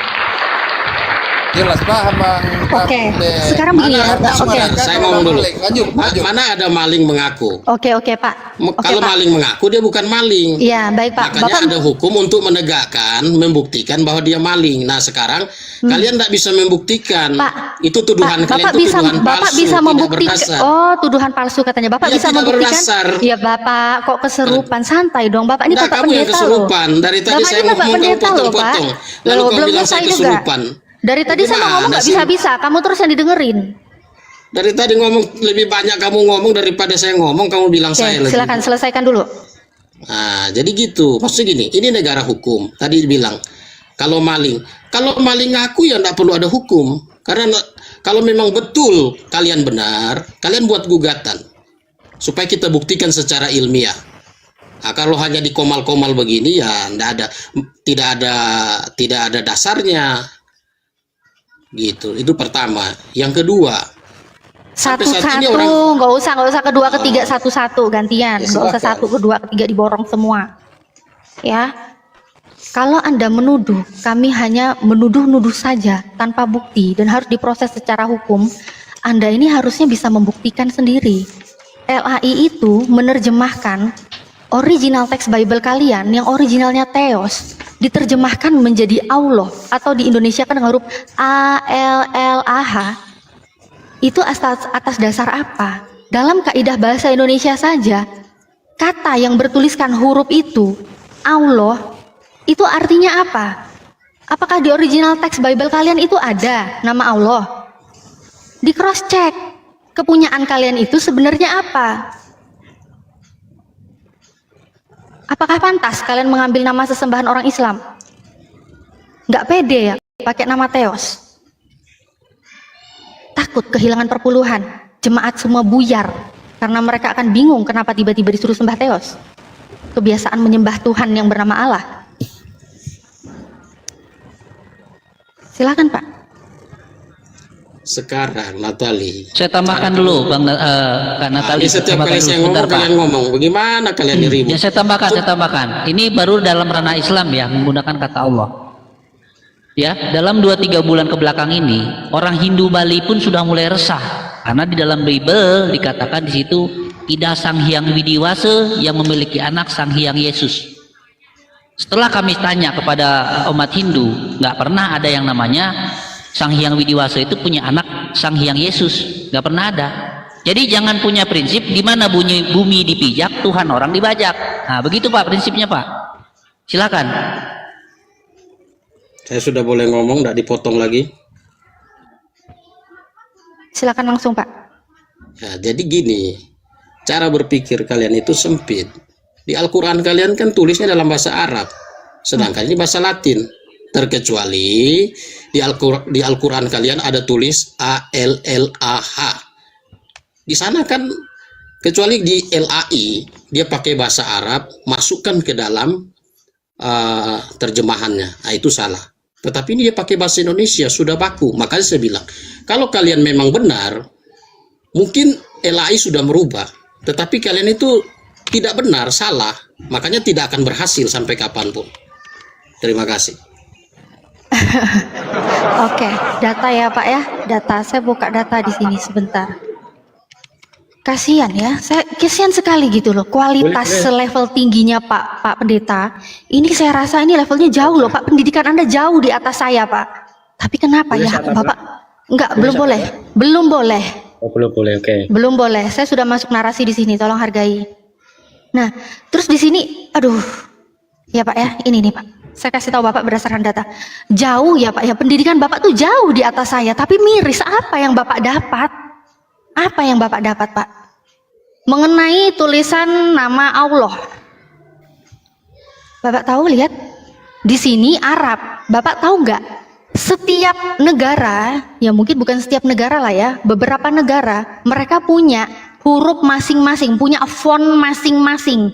Jelas paham Bang. Oke, sekarang begini ya. Oke. Saya ngomong dulu. Lanjut. Mana ada maling mengaku? Oke, Pak. Oke, Kalau Pak. maling mengaku dia bukan maling. Iya, baik Pak. Makanya Bapak ada hukum untuk menegakkan, membuktikan bahwa dia maling. Nah sekarang kalian tidak bisa membuktikan. Pak, Itu tuduhan Pak, kalian Bapak itu bisa, tuduhan Bapak palsu, bisa tidak membuktikan. berdasar. Oh, tuduhan palsu katanya. Bapak Ya, bisa tidak membuktikan. berdasar. Ya Bapak, kok keserupan? Santai dong. Bapak ini Enggak, Bapak kamu yang pendeta loh. kesurupan. Dari tadi Bapak saya ini Bapak ngomong kamu pendeta loh, Pak. potong-potong. Lalu Loh, kamu belum bilang saya selesai juga. kesurupan. Dari tadi saya mau Gimana ngomong nggak sih? bisa-bisa. Kamu terus yang didengerin. Dari tadi ngomong lebih banyak kamu ngomong daripada saya ngomong, kamu bilang Oke, saya lagi. silakan selesaikan dulu. Nah, jadi gitu. Maksudnya gini, ini negara hukum. Tadi dibilang kalau maling ngaku ya enggak perlu ada hukum. Karena kalau memang betul kalian benar, kalian buat gugatan supaya kita buktikan secara ilmiah. Nah, kalau hanya dikomal-komal begini ya tidak ada dasarnya. Gitu. Itu pertama. Yang kedua, sampai saat ini Satu-satu, orang nggak usah kedua ketiga satu-satu gantian, Ya, nggak usah silakan. satu kedua ketiga diborong semua, ya. Kalau Anda menuduh, kami hanya menuduh-nuduh saja tanpa bukti dan harus diproses secara hukum. Anda ini harusnya bisa membuktikan sendiri. LAI itu menerjemahkan original teks Bible kalian yang originalnya Theos diterjemahkan menjadi Allah atau di Indonesia kan dengan huruf ALLAH. Itu atas dasar apa? Dalam kaidah bahasa Indonesia saja, kata yang bertuliskan huruf itu, Allah, itu artinya apa? Apakah di original teks Bible kalian itu ada nama Allah? Di cross check, kepunyaan kalian itu sebenarnya apa? Apakah pantas kalian mengambil nama sesembahan orang Islam? Nggak pede ya, pakai nama Theos. Takut kehilangan perpuluhan, jemaat semua buyar karena mereka akan bingung kenapa tiba-tiba disuruh sembah Theos. Kebiasaan menyembah Tuhan yang bernama Allah. Silakan Pak. sekarang Natali. Saya tambahkan dulu Bang Kak Natali. Ini setiap kali saya ngomong kalian ngomong, bagaimana kalian diribut? Ya saya tambahkan. Ini baru dalam ranah Islam ya, menggunakan kata Allah. Ya, dalam 2-3 bulan ke belakang ini, orang Hindu Bali pun sudah mulai resah karena di dalam Bible dikatakan di situ tidak Sang Hyang Widiwasa yang memiliki anak Sang Hyang Yesus. Setelah kami tanya kepada umat Hindu, nggak pernah ada yang namanya Sang Hyang Widiwasa itu punya anak Sang Hyang Yesus, nggak pernah ada. Jadi jangan punya prinsip di mana bumi dipijak, Tuhan orang dibajak. Nah, begitu Pak prinsipnya Pak. Silakan. Saya sudah boleh ngomong, tidak dipotong lagi. Silakan langsung Pak. Ya, jadi gini, cara berpikir kalian itu sempit. Di Al-Quran kalian kan tulisnya dalam bahasa Arab, sedangkan ini bahasa Latin. Terkecuali di Al-Quran kalian ada tulis ALLAH. Di sana kan, kecuali di LAI, dia pakai bahasa Arab, masukkan ke dalam terjemahannya. Nah, itu salah. Tetapi ini dia pakai bahasa Indonesia, sudah baku. Makanya saya bilang, kalau kalian memang benar, mungkin LAI sudah merubah. Tetapi kalian itu tidak benar, salah. Makanya tidak akan berhasil sampai kapanpun. Terima kasih. Oke, data ya Pak ya, data. Saya buka data di sini sebentar. Kasihan ya, kasihan sekali gitu loh. Kualitas selevel tingginya Pak Pendeta. Ini saya rasa ini levelnya jauh loh Pak. Pendidikan Anda jauh di atas saya Pak. Tapi kenapa ya Bapak? Enggak, belum boleh. Belum boleh. Oh, belum boleh, oke. Belum boleh. Saya sudah masuk narasi di sini. Tolong hargai. Nah, terus di sini, aduh, ya Pak ya, ini nih Pak. Saya kasih tahu Bapak berdasarkan data. Jauh ya Pak ya, pendidikan Bapak tuh jauh di atas saya. Tapi miris, apa yang Bapak dapat? Apa yang Bapak dapat Pak? Mengenai tulisan nama Allah. Bapak tahu, lihat. Di sini Arab. Bapak tahu nggak? Setiap negara, ya mungkin bukan setiap negara lah ya, beberapa negara, mereka punya huruf masing-masing, punya font masing-masing.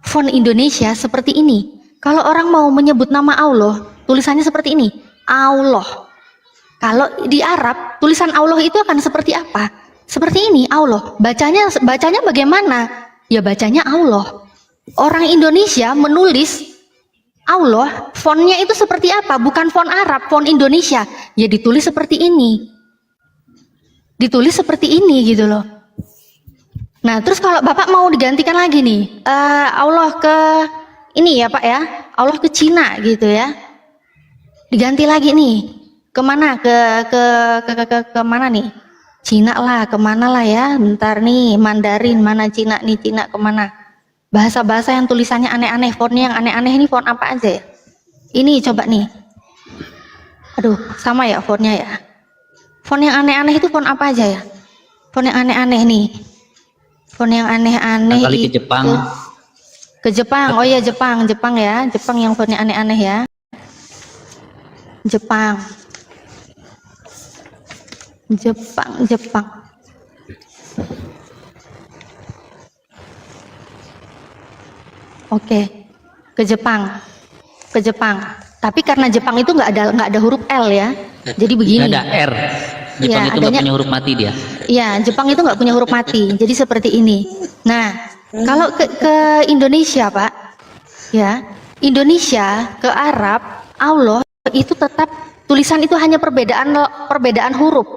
Font Indonesia seperti ini. Kalau orang mau menyebut nama Allah, tulisannya seperti ini, Allah. Kalau di Arab, tulisan Allah itu akan seperti apa? Seperti ini, Allah. Bacanya bagaimana? Ya bacanya Allah. Orang Indonesia menulis Allah, fontnya itu seperti apa? Bukan font Arab, font Indonesia. Ya ditulis seperti ini. Ditulis seperti ini gitu loh. Nah, terus kalau Bapak mau digantikan lagi nih, Allah ke ini ya Pak ya, Allah ke Cina gitu ya. Diganti lagi nih. Kemana? Ke mana nih? Cina lah, kemana lah ya? Bentar nih, Mandarin, mana Cina nih, Cina kemana? Bahasa-bahasa yang tulisannya aneh-aneh, fontnya yang aneh-aneh ini font apa aja ya? Ini coba nih. Aduh, sama ya fontnya ya. Font yang aneh-aneh itu font apa aja ya? Font yang aneh-aneh nih. Font yang aneh-aneh Kali itu ke Jepang. Ke Jepang. Oh ya Jepang ya. Jepang yang fontnya aneh-aneh ya. Jepang. Oke. Ke Jepang. Tapi karena Jepang itu nggak ada huruf L ya. Jadi begini. Nggak ada R. Jepang Ya, itu nggak adanya- punya huruf mati dia. Iya, Jepang itu nggak punya huruf mati. Jadi seperti ini. Nah, kalau ke Indonesia, Pak, ya, Indonesia ke Arab, Allah itu tetap tulisan itu hanya perbedaan huruf.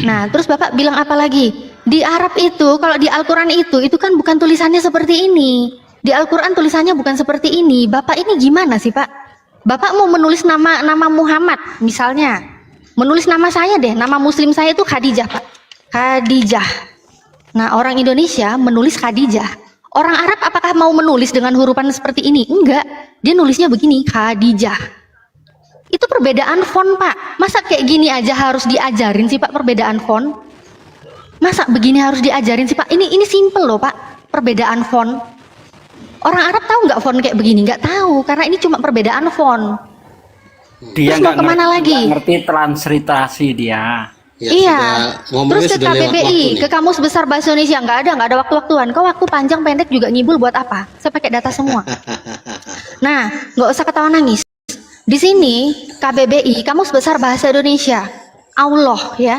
Nah, terus Bapak bilang apa lagi? Di Arab itu, kalau di Al-Quran itu kan bukan tulisannya seperti ini. Di Al-Quran tulisannya bukan seperti ini. Bapak ini gimana sih, Pak? Bapak mau menulis nama Muhammad, misalnya. Menulis nama saya deh, nama muslim saya itu Khadijah, Pak. Khadijah. Nah, orang Indonesia menulis Khadijah. Orang Arab apakah mau menulis dengan hurufan seperti ini? Enggak. Dia nulisnya begini, Khadijah. Itu perbedaan font, Pak. Masa kayak gini aja harus diajarin sih, Pak, perbedaan font? Masa begini harus diajarin sih, Pak? Ini simple loh, Pak, perbedaan font. Orang Arab tahu nggak font kayak begini? Nggak tahu, karena ini cuma perbedaan font. Dia Terus mau kemana lagi? nggak ngerti transliterasi dia. Ya, Iya. sudah, ngomongnya Terus ke sudah lewat KBBI, waktu nih. ke Kamus Besar Bahasa Indonesia nggak ada waktu-waktuan. Kau waktu panjang pendek juga ngibul buat apa? Saya pakai data semua. Nah, nggak usah ketawa nangis. Di sini KBBI, Kamus Besar Bahasa Indonesia, Allah ya.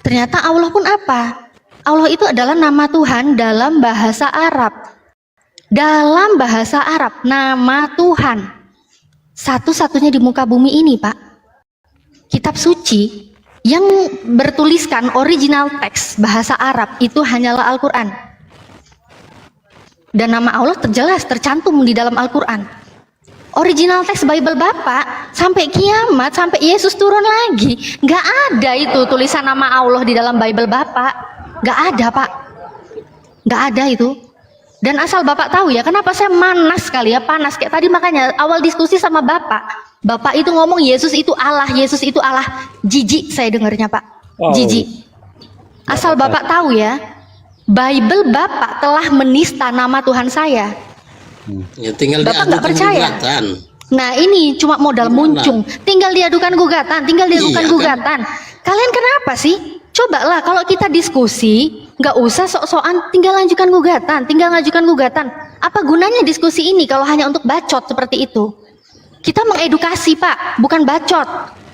Ternyata Allah pun apa? Allah itu adalah nama Tuhan dalam bahasa Arab. Dalam bahasa Arab, nama Tuhan. Satu-satunya di muka bumi ini, Pak. Kitab suci yang bertuliskan original teks bahasa Arab itu hanyalah Al-Quran. Dan nama Allah terjelas tercantum di dalam Al-Quran. Original teks Bible Bapak sampai kiamat, sampai Yesus turun lagi, nggak ada itu tulisan nama Allah di dalam Bible Bapak. Nggak ada, Pak. Nggak ada itu. Dan asal Bapak tahu ya, kenapa saya manas sekali ya, panas kayak tadi, makanya awal diskusi sama Bapak. Bapak itu ngomong Yesus itu Allah, Yesus itu Allah. Jijik saya dengarnya, Pak. Wow. Jijik. Asal Bapak tahu ya, Bible Bapak telah menista nama Tuhan saya. Ya, tinggal Bapak nggak diadukan percaya? gugatan. Nah, ini cuma modal muncung. Tinggal diadukan gugatan, tinggal diadukan Iya, kan? gugatan. Kalian kenapa sih? Cobalah kalau kita diskusi, nggak usah sok-sokan, tinggal lanjutkan gugatan, tinggal lanjutkan gugatan. Apa gunanya diskusi ini kalau hanya untuk bacot seperti itu? Kita mengedukasi, Pak, bukan bacot.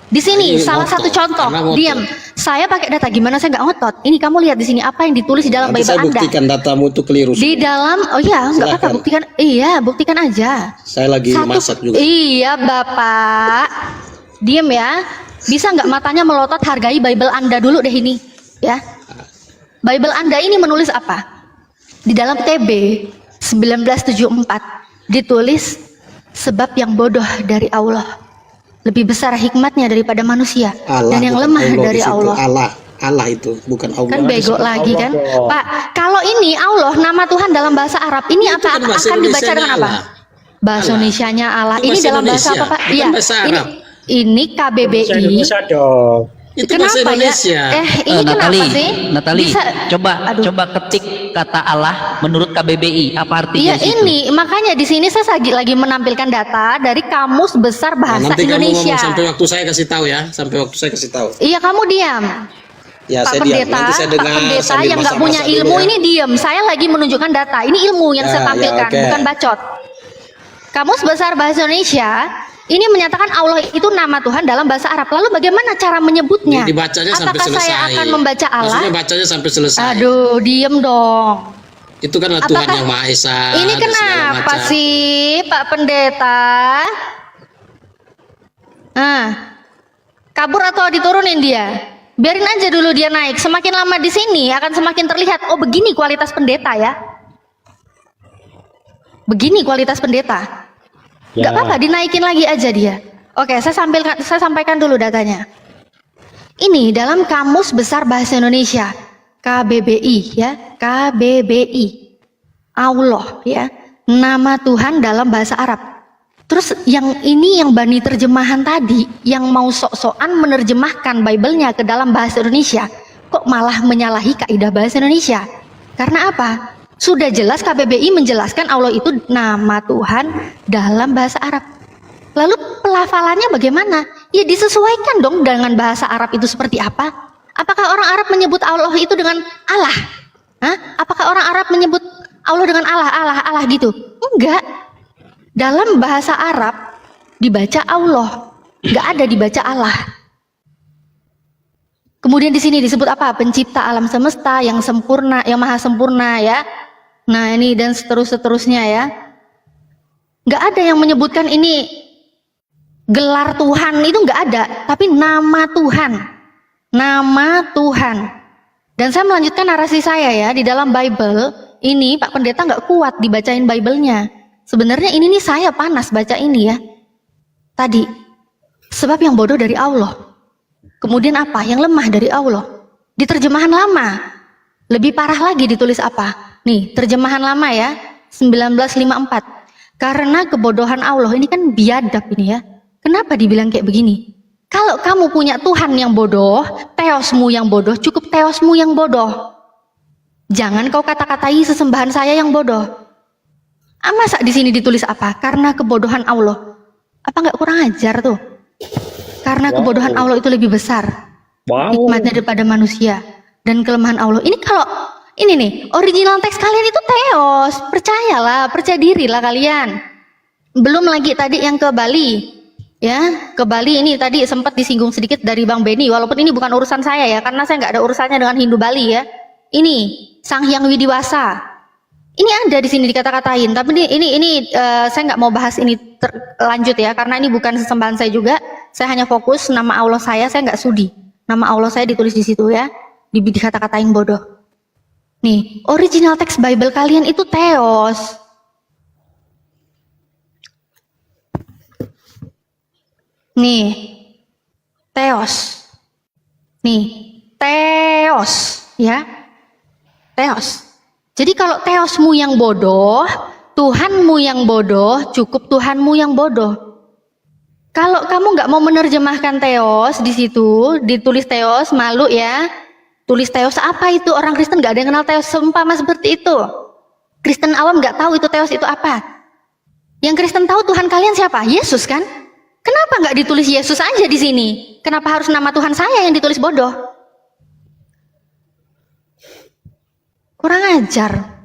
Di sini Ini salah ngotot, satu contoh, karena ngotot. diam. Saya pakai data, gimana saya nggak ngotot? Ini kamu lihat di sini apa yang ditulis di dalam Nanti Bible saya Anda. buktikan datamu itu keliru. Di dalam, oh iya, nggak apa-apa, Silakan. buktikan. Iya, buktikan aja. Saya lagi masak juga. Iya, Bapak. Diem ya. Bisa nggak matanya melotot, hargai Bible Anda dulu deh ini, ya. Bible Anda ini menulis apa? Di dalam TB 1974 ditulis sebab yang bodoh dari Allah lebih besar hikmatnya daripada manusia, dan yang bukan lemah Allah dari di situ. Allah. Allah itu bukan Allah. Kan bego lagi kan, Allah. Pak. Kalau ini Allah, nama Tuhan dalam bahasa Arab, ini Itu kan bahasa akan dibaca Indonesianya dengan apa? Allah. Bahasa Allah. Indonesianya Allah. Itu Ini bahasa dalam bahasa Indonesia, apa, Pak? bukan Iya. bahasa Ini Arab. Bahasa KBBI. Indonesia dong. Itu bahasa Kenapa ya? Indonesia. Ini kenapa Natali, sih? Natali, Bisa, coba aduh. ketik kata Allah menurut KBBI, apa Iya artinya di situ? ini, makanya di sini saya lagi menampilkan data dari Kamus Besar Nah, Bahasa nanti kamu Indonesia. ngomong sampai waktu saya kasih tahu ya. Sampai waktu saya kasih tahu. Iya, kamu diam. Ya, Pak saya diam. Pendeta, Nanti saya Pak dengar Pendeta sambil yang nggak masak-masak punya dulu ilmu ya. ini diam. Saya lagi menunjukkan data. Ini ilmu yang saya Ya, tampilkan, ya, oke. bukan bacot. Kamus Besar Bahasa Indonesia ini menyatakan Allah itu nama Tuhan dalam bahasa Arab. Lalu bagaimana cara menyebutnya? Dibacanya sampai Apakah selesai. saya akan membaca Allah? Maksudnya bacanya sampai selesai. Aduh, diem dong. Itu kan Tuhan Apakah- yang Maha Esa. Ini dan segala kenapa macam. sih, Pak Pendeta? Kabur atau diturunin dia? Biarin aja dulu dia naik. Semakin lama di sini akan semakin terlihat. Oh, begini kualitas pendeta ya. Begini kualitas pendeta. Ya. Gak apa-apa, dinaikin lagi aja dia. Oke, saya sampaikan dulu datanya. Ini dalam Kamus Besar Bahasa Indonesia, KBBI ya, KBBI. Allah ya, nama Tuhan dalam bahasa Arab. Terus yang ini yang bani terjemahan tadi, yang mau sok-sokan menerjemahkan Bible-nya ke dalam bahasa Indonesia, kok malah menyalahi kaidah bahasa Indonesia? Karena apa? Sudah jelas KBBI menjelaskan Allah itu nama Tuhan dalam bahasa Arab. Lalu pelafalannya bagaimana? Ya disesuaikan dong dengan bahasa Arab itu seperti apa. Apakah orang Arab menyebut Allah itu dengan Allah? Hah? Apakah orang Arab menyebut Allah dengan Allah gitu? Enggak. Dalam bahasa Arab dibaca Allah, nggak ada dibaca Allah. Kemudian di sini disebut apa? Pencipta alam semesta yang sempurna, yang maha sempurna ya. Nah ini dan seterusnya ya. Nggak ada yang menyebutkan ini gelar Tuhan, itu nggak ada. Tapi nama Tuhan, nama Tuhan. Dan saya melanjutkan narasi saya ya di dalam Bible. Ini Pak Pendeta nggak kuat dibacain Bible-nya. Sebenarnya ini nih saya panas baca ini ya. Tadi sebab yang bodoh dari Allah. Kemudian apa? Yang lemah dari Allah. Di terjemahan lama lebih parah lagi ditulis apa? Nih terjemahan lama ya 1954. Karena kebodohan Allah ini kan biadab ini ya. Kenapa dibilang kayak begini? Kalau kamu punya Tuhan yang bodoh, teosmu yang bodoh, cukup teosmu yang bodoh. Jangan kau kata-katai sesembahan saya yang bodoh. Masa di sini ditulis apa? Karena kebodohan Allah. Apa nggak kurang ajar tuh? Karena kebodohan Allah itu lebih besar hikmatnya daripada manusia dan kelemahan Allah. Ini kalau ini nih original teks kalian itu teos, percayalah, percaya dirilah kalian. Belum lagi tadi yang ke Bali. Ya, ke Bali ini tadi sempat disinggung sedikit dari Bang Beni, walaupun ini bukan urusan saya ya, karena saya nggak ada urusannya dengan Hindu Bali ya. Ini Sang Hyang Widiwasa, ini ada di sini dikata-katain, tapi ini saya nggak mau bahas ini lanjut ya, karena ini bukan sesembahan saya juga. Saya hanya fokus nama Allah saya nggak sudi. Nama Allah saya ditulis di situ ya, dikata-katain bodoh. Nih, original teks Bible kalian itu teos. Nih, teos. Nih, teos, ya. Teos. Jadi kalau teosmu yang bodoh, Tuhanmu yang bodoh, cukup Tuhanmu yang bodoh. Kalau kamu nggak mau menerjemahkan teos di situ, ditulis teos, malu ya. Tulis teos apa itu? Orang Kristen nggak ada yang kenal teos seumpama seperti itu. Kristen awam nggak tahu itu teos itu apa. Yang Kristen tahu Tuhan kalian siapa? Yesus kan? Kenapa nggak ditulis Yesus aja di sini? Kenapa harus nama Tuhan saya yang ditulis bodoh? Kurang ajar.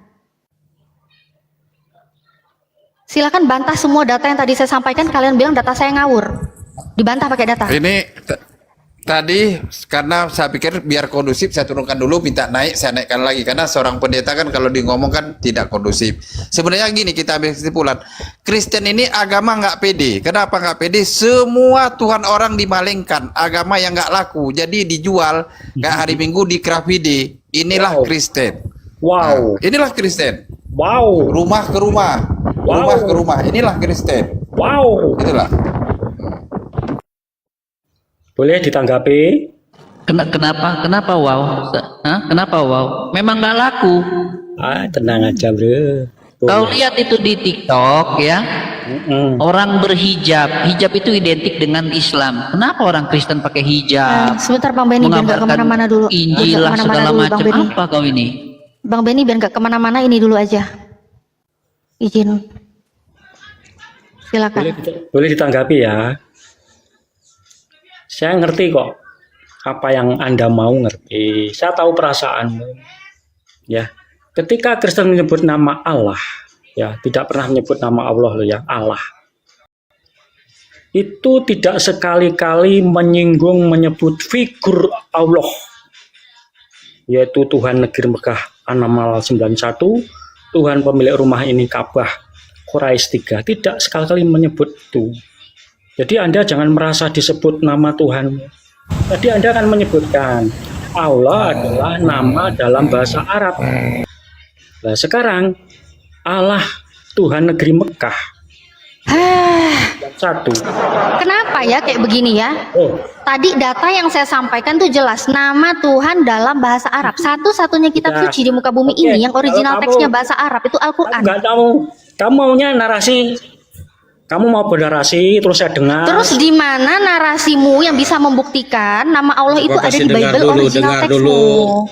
Silakan bantah semua data yang tadi saya sampaikan. Kalian bilang data saya ngawur. Dibantah pakai data. Ini tadi karena saya pikir biar kondusif saya turunkan dulu, minta naik saya naikkan lagi karena seorang pendeta kan kalau di ngomong kan tidak kondusif. Sebenarnya gini kita ambil kesimpulan, Kristen ini agama nggak pede. Kenapa nggak pede? Semua Tuhan orang dimalingkan, agama yang nggak laku jadi dijual nggak hari Minggu di Krafide. Inilah Kristen. Wow. Nah, inilah Kristen. Wow. Rumah ke rumah, rumah ke rumah. Inilah Kristen. Wow. Itulah. Boleh ditanggapi? Kenapa wow? Hah? Kenapa wow? Memang nggak laku. Tenang aja bro. Kau lihat itu di TikTok ya. Orang berhijab, hijab itu identik dengan Islam. Kenapa orang Kristen pakai hijab? Sebentar Bang Beni, biar nggak kemana-mana dulu. Injil lah segala macam. Apa kau ini? Bang Beni biar nggak kemana-mana, ini dulu aja. Izin. Silakan. Boleh ditanggapi ya. Saya ngerti kok apa yang Anda mau ngerti. Saya tahu perasaanmu. Ya. Ketika Kristen menyebut nama Allah, ya, tidak pernah menyebut nama Allah loh ya, Allah. Itu tidak sekali-kali menyebut figur Allah. Yaitu Tuhan Negeri Mekah An-Naml 91, Tuhan pemilik rumah ini Ka'bah Quraisy 3. Tidak sekali-kali menyebut itu. Jadi Anda jangan merasa disebut nama Tuhan. Tadi Anda akan menyebutkan Allah adalah nama dalam bahasa Arab. Nah sekarang Allah Tuhan Negeri Mekah satu. Kenapa ya kayak begini ya? Tadi data yang saya sampaikan tuh jelas nama Tuhan dalam bahasa Arab. Satu-satunya kitab suci di muka bumi ini yang original teksnya bahasa Arab itu Al-Quran. Enggak tahu. Kamu maunya narasi. Kamu mau bernarasi terus saya dengar. Terus di mana narasimu yang bisa membuktikan nama Allah itu ada di Bible dulu, original dengar teksmu? dulu.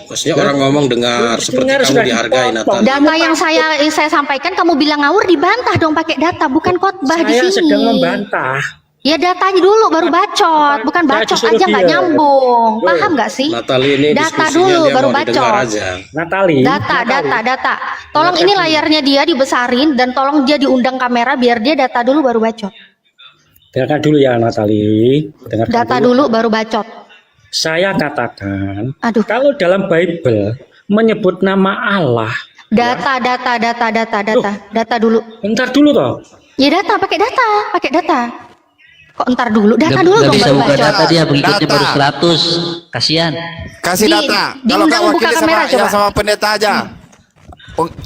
Maksudnya orang ngomong dengar seperti kamu dihargai Nathan. Data yang saya sampaikan kamu bilang ngawur, dibantah dong pakai data, bukan khotbah di sini. Saya sedang membantah. Ya datanya dulu baru bacot, bukan bacot aja nggak nyambung. Paham nggak sih? Natali ini data diskusinya dulu dia baru mau didengar bacot. aja. Natali. Data. Tolong ini layarnya dia dibesarin dan tolong dia diundang kamera biar dia data dulu baru bacot. Dengarkan dulu ya Natali. Dengarkan Data dulu. dulu baru bacot. Saya katakan, Aduh. kalau dalam Bible menyebut nama Allah, Data dulu. bentar dulu toh. Ya data, pakai data. Kok ntar dulu? Data dulu Nggak dong bisa baru buka bacot. data dia, pengikutnya Data. baru 100. Kasihan. Kasih Di- data. Kalau nggak diundang buka wakili kamera, sama, yang coba. sama pendeta aja.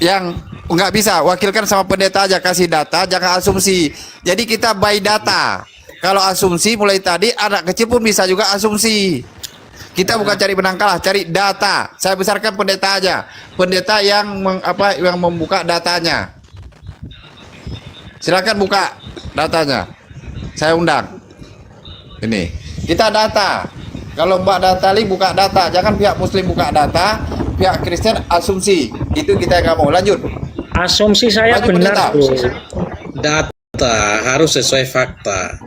Yang nggak bisa, wakilkan sama pendeta aja. Kasih data, jangan asumsi. Jadi kita by data. Kalau asumsi mulai tadi anak kecil pun bisa juga asumsi. Kita bukan cari benang kalah, cari data. Saya besarkan pendeta aja. Pendeta yang yang membuka datanya. Silakan buka datanya. Saya undang. Ini. Kita data. Kalau Mbak Datali buka data, jangan pihak Muslim buka data, pihak Kristen asumsi. Itu kita yang nggak mau. Lanjut. Asumsi saya Maju benar, pendeta. Bro. Data harus sesuai fakta.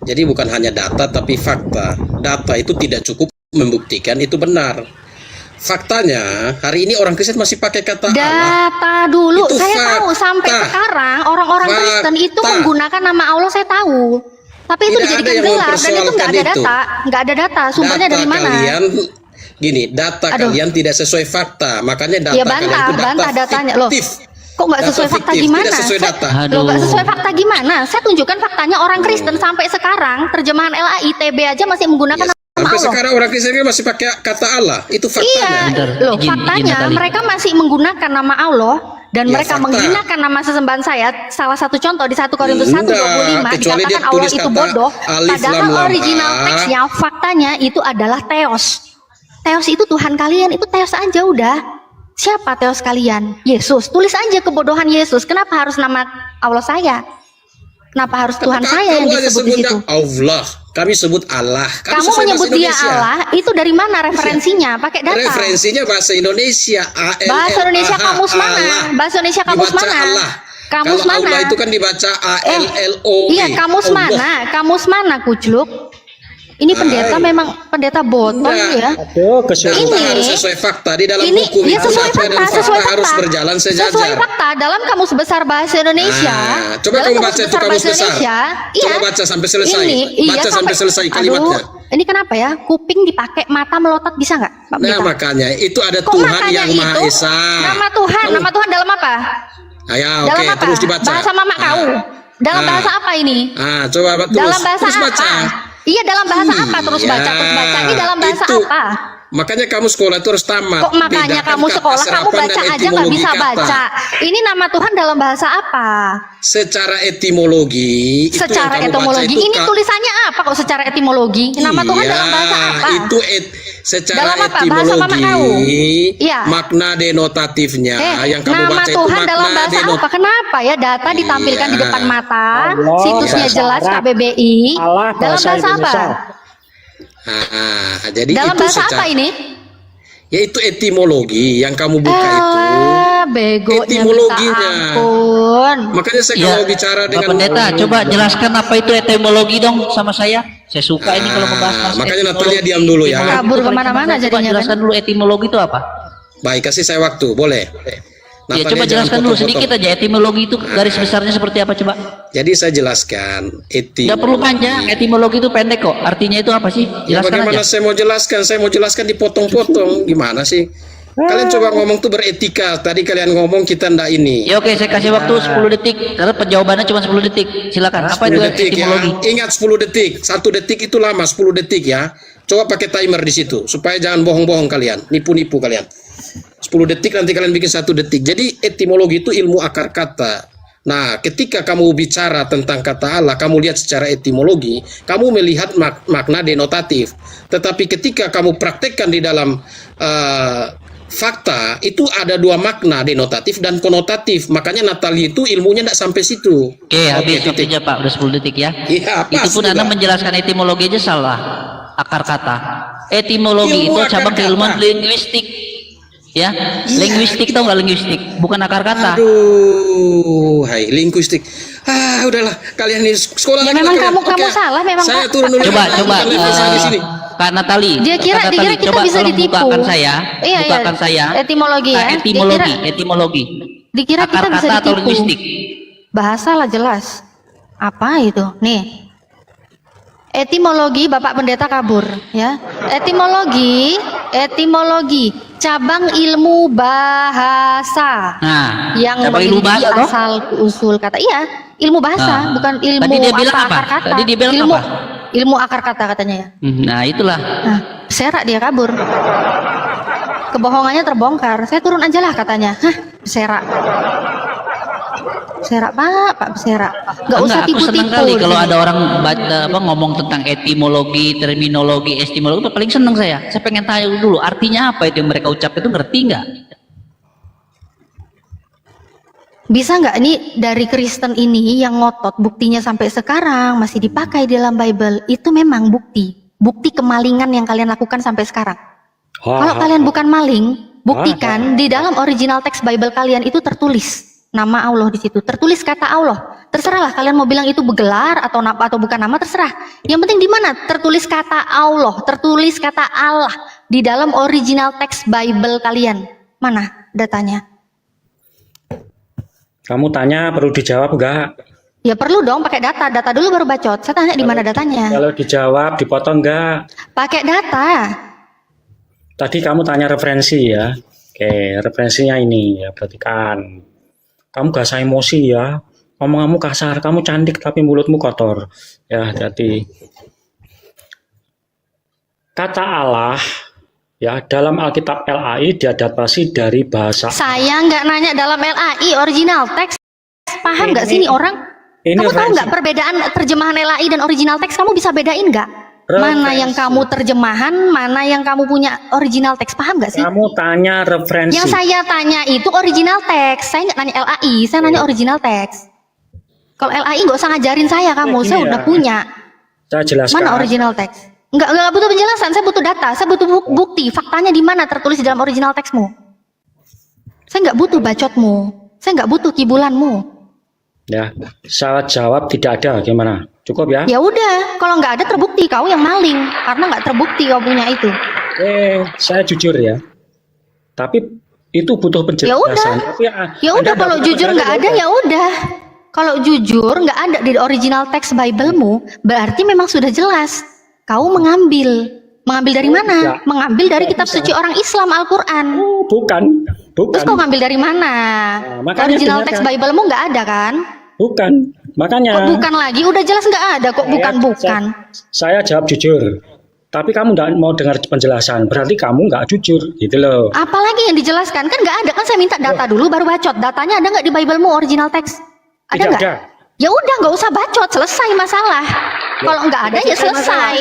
Jadi bukan hanya data tapi fakta. Data itu tidak cukup membuktikan itu benar. Faktanya hari ini orang Kristen masih pakai kata Allah. Data dulu. Itu Saya fakta. tahu sampai sekarang orang-orang Fakta. Kristen itu menggunakan nama Allah, saya tahu. Tapi itu Tidak ada dijadikan yang gelar dan itu nggak mempersoalkan ada itu. data, nggak ada data. Sumbernya Data dari mana? Kalian gini, data Aduh. kalian tidak sesuai fakta. Makanya data Ya kalian bantah, itu data bantah datanya loh. fiktif. Kok nggak Data sesuai fakta fiktif, gimana? tidak sesuai Saya- data. Loh, nggak Aduh. sesuai fakta gimana? Saya tunjukkan faktanya orang Kristen sampai sekarang terjemahan LAI TB aja masih menggunakan Ya, nama sampai Allah. sekarang orang Kristen kan masih pakai kata Allah. Itu Iya, faktanya. Bentar, loh izin faktanya Natali. mereka masih menggunakan nama Allah dan Ya, mereka fakta. menghinakan nama sesembahan saya. Salah satu contoh di 1 Korintus 1:25 Enggak, kecuali dikatakan dia Allah tulis itu kata bodoh, alif, padahal lam, lam, original ah. teksnya faktanya itu adalah Theos. Theos itu Tuhan kalian, itu Theos aja udah. Siapa Theos kalian? Yesus. Tulis aja kebodohan Yesus. Kenapa harus nama Allah saya? Kenapa harus Tuhan saya yang Kamu aja disebut di situ? Allah. Kami sebut Allah. Kamu sesuai menyebut bahasa dia Indonesia. Allah, itu dari mana referensinya? Pakai data. Referensinya bahasa Indonesia. Bahasa Indonesia kamus mana? Allah. Bahasa Indonesia kamus Dibaca mana? Allah. Kamus Kalau mana? Allah itu kan dibaca A-L-L-O. Iya, kamus Allah. mana? Kamus mana, Kucluk? Ini pendeta memang pendeta botol ya. Aduh, kesulitan. Data Ini- harus sesuai fakta di dalam Ini hukum ya itu sesuai fakta dan fakta, fakta sesuai harus fakta. berjalan Sesuai sejajar. fakta dalam Kamus Besar Bahasa Indonesia. Coba dalam kamu baca itu kamus Bahasa besar. Indonesia, Coba baca sampai selesai. Ini, Baca sampai selesai kalimatnya. Aduh, ini kenapa ya? Kuping dipakai, mata melotot bisa nggak, Pak Nah Pendeta? makanya itu ada Kok Tuhan makanya yang Maha itu? Esa. Nama Tuhan, Kamu- nama Tuhan dalam apa? Ya, Dalam oke, apa? terus dibaca. Bahasa mama kau. Dalam bahasa apa ini? Coba terus. Dalam bahasa terus baca. apa? Iya, dalam bahasa apa? Terus Iya, baca, terus baca. Ini dalam bahasa itu. apa? Makanya kamu sekolah itu harus tamat. Kok makanya Bedakan kamu kata sekolah, kamu serapan baca dan aja nggak etimologi bisa kata. baca. Ini nama Tuhan dalam bahasa apa? Secara etimologi. Secara itu yang kamu baca etimologi. itu Ini tulisannya apa kok secara etimologi? Nama Tuhan Iya, dalam bahasa apa? Itu secara Dalam apa? Bahasa mama kau? etimologi. Iya. Makna denotatifnya yang kamu nama baca itu Tuhan dalam makna bahasa apa? Kenapa ya data ditampilkan di Iya. depan mata, Allah, situsnya bahasa jelas Arab. KBBI. Allah, Dalam bahasa bahasa apa? Indonesia. Jadi Dalam itu bahasa apa ini? Yaitu etimologi yang kamu buka itu. Begonya Etimologinya. minta ampun. Makanya saya Ya, kalau bicara Pak dengan Pendeta, coba jelaskan apa itu etimologi dong sama saya. Saya suka ini kalau membahas makanya etimologi. Natalia diam dulu ya. Etimologi Kabur itu kemana-mana coba jadinya, jelaskan kan? dulu etimologi itu apa? Baik, kasih saya waktu, boleh. Ya, Natalia coba jangan jelaskan dulu potong-potong. sedikit aja etimologi itu garis besarnya seperti apa coba. Jadi saya jelaskan Nggak perlu panjang, etimologi itu pendek kok. Artinya itu apa sih? Ya, Jelaskan bagaimana aja. saya mau jelaskan? Saya mau jelaskan dipotong-potong. Gimana sih? Kalian coba ngomong tuh beretika. Tadi kalian ngomong kita ndak ini. Ya oke, saya kasih waktu 10 detik. Karena penjawabannya cuma 10 detik. Silakan. Apa itu 10 detik ya. etimologi? Ingat 10 detik. 1 detik itu lama, 10 detik ya. Coba pakai timer di situ supaya jangan bohong-bohong kalian, nipu-nipu kalian. 10 detik nanti kalian bikin 1 detik. Jadi etimologi itu ilmu akar kata. Nah, ketika kamu bicara tentang kata Allah, kamu lihat secara etimologi, kamu melihat makna denotatif. Tetapi ketika kamu praktekkan di dalam fakta, itu ada 2 makna, denotatif dan konotatif. Makanya Natali itu ilmunya tidak sampai situ. Oke, habis titik. waktunya Pak. Udah 10 detik ya. Iya, pas Itu pun juga. Anda menjelaskan etimologi aja salah. Akar kata. Etimologi Ilmu itu akar cabang kata. keilmuan linguistik. Ya, linguistik tau nggak linguistik? Bukan akar kata. Aduh, hai linguistik. Udahlah, kalian ini sekolah Ya lagi memang lah kalian. kamu Oke, salah, memang saya Pak. turun dulu. Coba Kalian saya di sini. Kak Natali. Dia kira- Kak dia kira Natali, kita coba bisa tolong ditipu. bukakan saya. Iya, bukakan iya. saya. Etimologi ya. Dia Etimologi, kira- etimologi. Dikira akar kita bisa kata atau ditipu. linguistik. Bahasa lah jelas. Apa itu? Nih. Etimologi Bapak Pendeta kabur ya. Etimologi cabang ilmu bahasa Nah, yang cabang ilmu memiliki bahasa toh? asal usul kata. Iya, ilmu bahasa, Nah, bukan ilmu tadi dia bilang apa? akar kata. Tadi dia bilang ilmu apa? ilmu akar kata katanya ya. Nah, itulah. Nah, beserak dia kabur. Kebohongannya terbongkar. Saya turun aja lah katanya. Hah, beserak. Beserak Pak beserak. Nggak usah Enggak, aku senang tipu-tipu. kali kalau gitu. ada orang ngomong tentang etimologi, terminologi, estimologi, itu paling senang saya. Saya pengen tanya dulu artinya apa itu yang mereka ucap itu, ngerti nggak? Bisa nggak ini dari Kristen ini yang ngotot buktinya sampai sekarang masih dipakai dalam Bible, itu memang bukti kemalingan yang kalian lakukan sampai sekarang. Kalau kalian bukan maling, buktikan di dalam original teks Bible kalian itu tertulis nama Allah di situ, tertulis kata Allah. Terserahlah kalian mau bilang itu begelar atau bukan nama, terserah. Yang penting di mana tertulis kata Allah, tertulis kata Allah di dalam original teks Bible kalian. Mana datanya? Kamu tanya perlu dijawab enggak? Ya perlu dong pakai data dulu baru bacot. Saya tanya di mana datanya? Kalau dijawab dipotong enggak? Pakai data. Tadi kamu tanya referensi ya. Oke, referensinya ini ya, perhatikan. Kamu gak usah emosi ya. Ngomong kamu kasar, kamu cantik tapi mulutmu kotor. Ya, jadi kata Allah ya dalam Alkitab LAI diadaptasi dari bahasa. Saya nggak nanya dalam LAI original teks. Paham nggak sih ini orang? Ini Kamu tahu referensi. nggak perbedaan terjemahan LAI dan original teks? Kamu bisa bedain nggak? Mana yang kamu terjemahan, mana yang kamu punya original teks? Paham nggak sih? Kamu tanya referensi. Yang saya tanya itu original teks. Saya nggak nanya LAI, saya nanya original teks. Kalau LAI nggak usah ngajarin saya kamu, Ini saya ya, udah punya. Saya jelaskan. Mana original teks? Nggak butuh penjelasan, saya butuh data, saya butuh bukti, faktanya di mana tertulis di dalam original teksmu. Saya nggak butuh bacotmu, saya nggak butuh kibulanmu. Ya, saya jawab tidak ada. Gimana? Cukup ya? Ya udah, kalau nggak ada terbukti kau yang maling, karena nggak terbukti kau punya itu. Saya jujur ya. Tapi itu butuh penjelasan. Ya udah, Tapi, ya udah Anda kalau nggak jujur nggak ada penjelasan, ya udah. Kalau jujur nggak ada di original teks Bible-mu, berarti memang sudah jelas. Kau mengambil dari mana? Ya. Mengambil dari kitab suci orang Islam Al-Quran. Bukan. Terus kau ngambil dari mana? Makanya Original dengarkan. teks Bible-mu nggak ada kan? Bukan. Makanya. Kok bukan lagi? Udah jelas nggak ada kok bukan. Saya jawab jujur. Tapi kamu nggak mau dengar penjelasan. Berarti kamu nggak jujur, gitu loh. Apalagi yang dijelaskan kan nggak ada kan? Saya minta data dulu baru bacot. Datanya ada nggak di Bible-mu original teks? Ada Tidak nggak? ada. Ya udah nggak usah bacot, selesai masalah. Kalau nggak ada ya selesai.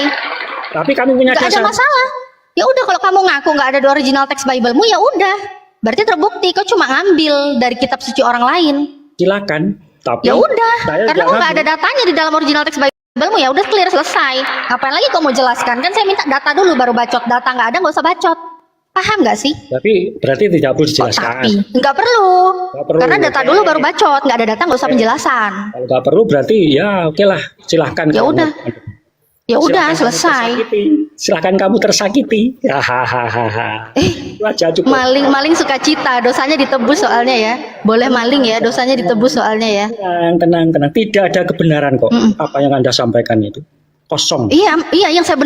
Tapi kami punya Nggak ada dasar. masalah. Ya udah kalau kamu ngaku nggak ada di original teks Bible-mu ya udah. Berarti terbukti kau cuma ngambil dari kitab suci orang lain. Silakan. Tapi Ya udah, saya karena kok jangan- nggak ada datanya di dalam original teks Bible-mu ya udah clear selesai. Ngapain lagi kau mau jelaskan? Kan saya minta data dulu baru bacot. Data nggak ada nggak usah bacot. Paham nggak sih? Tapi berarti tidak perlu Kok dijelaskan. tapi nggak perlu. Nggak perlu, Karena data oke. dulu baru bacot. Nggak ada data nggak usah penjelasan. Kalau nggak perlu berarti ya oke lah. Silahkan. Ya kamu. udah. Ya udah Silakan kamu selesai. tersakiti. Silakan kamu tersakiti. Hahaha. Itu aja cukup. Maling suka cita, dosanya ditebus soalnya ya. Boleh maling ya, dosanya ditebus soalnya ya. Tenang. Tidak ada kebenaran kok. Apa yang Anda sampaikan itu kosong. Iya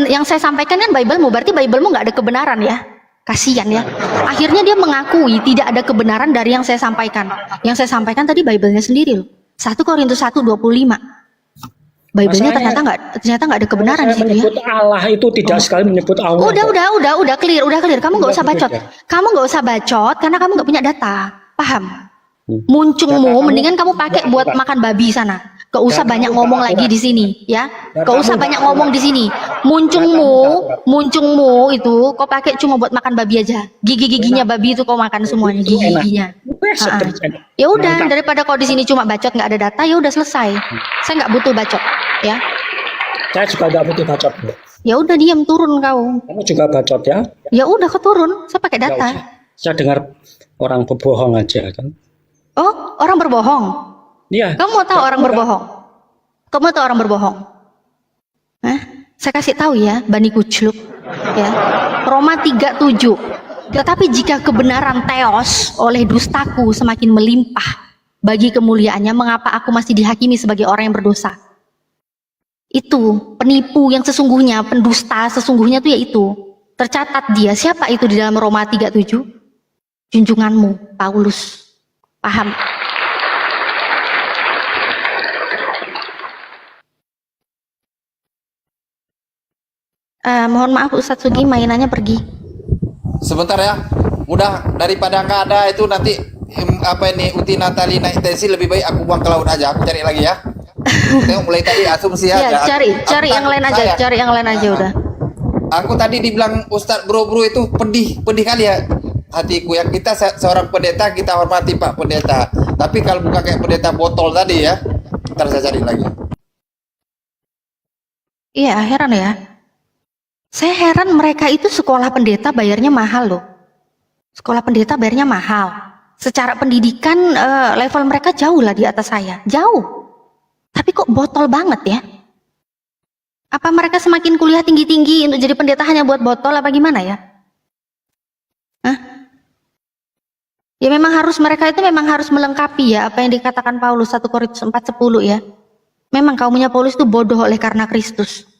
yang saya sampaikan kan Bible-mu, berarti Bible-mu nggak ada kebenaran ya. Kasihan ya. Akhirnya dia mengakui tidak ada kebenaran dari yang saya sampaikan. Yang saya sampaikan tadi Bible-nya sendiri loh. 1 Korintus 1:25. Bible-nya ternyata nggak ada kebenaran di Saya situ ya. menyebut Allah itu tidak sekali menyebut Allah. Udah clear. Kamu nggak usah bacot. Kamu nggak usah bacot karena kamu nggak punya data. Paham? Muncungmu, mendingan kamu pakai buat makan babi sana. Gak usah banyak ngomong lagi di sini, ya. Gak usah banyak ngomong di sini. Muncungmu itu kau pakai cuma buat makan babi aja. Gigi-giginya babi itu kau makan semuanya, gigi-giginya. Ya udah, daripada kau di sini cuma bacot nggak ada data, ya udah selesai. Saya nggak butuh bacot, ya. Saya juga tidak butuh bacot. Ya udah diam turun kau. Kamu juga bacot ya? Ya udah kau turun, saya pakai Nggak data. usah. Saya dengar orang berbohong aja kan. Oh, orang berbohong. Iya. Kamu mau tahu orang berbohong? Kamu mau tahu orang berbohong? Hah? Saya kasih tahu ya, Bani Kucluk. Ya. Roma 3:7. Tetapi jika kebenaran teos oleh dustaku semakin melimpah bagi kemuliaannya, mengapa aku masih dihakimi sebagai orang yang berdosa? Itu penipu yang sesungguhnya, pendusta sesungguhnya tuh ya itu. Tercatat dia, siapa itu di dalam Roma 37? Junjunganmu, Paulus. Paham? Mohon maaf Ustadz Sugi, mainannya pergi. Sebentar ya. Udah daripada nggak ada itu nanti apa ini Uti Natali naik tensi, lebih baik aku buang ke laut aja. Aku cari lagi ya. Tengok mulai tadi asumsi Ya, aja. cari yang lain aja, cari yang lain aja udah. Aku tadi dibilang Ustadz bro-bro itu pedih kali ya hatiku. Yang kita seorang pendeta, kita hormati Pak Pendeta. Tapi kalau bukan kayak pendeta botol tadi ya, ntar saya cari lagi. Iya, heran ya. Saya heran mereka itu sekolah pendeta bayarnya mahal loh. Sekolah pendeta bayarnya mahal. Secara pendidikan level mereka jauh lah di atas saya. Jauh. Tapi kok botol banget ya? Apa mereka semakin kuliah tinggi-tinggi untuk jadi pendeta hanya buat botol apa gimana ya? Hah? Ya memang harus, mereka itu memang harus melengkapi ya apa yang dikatakan Paulus 1 Korintus 4:10 ya. Memang kaumnya Paulus itu bodoh oleh karena Kristus.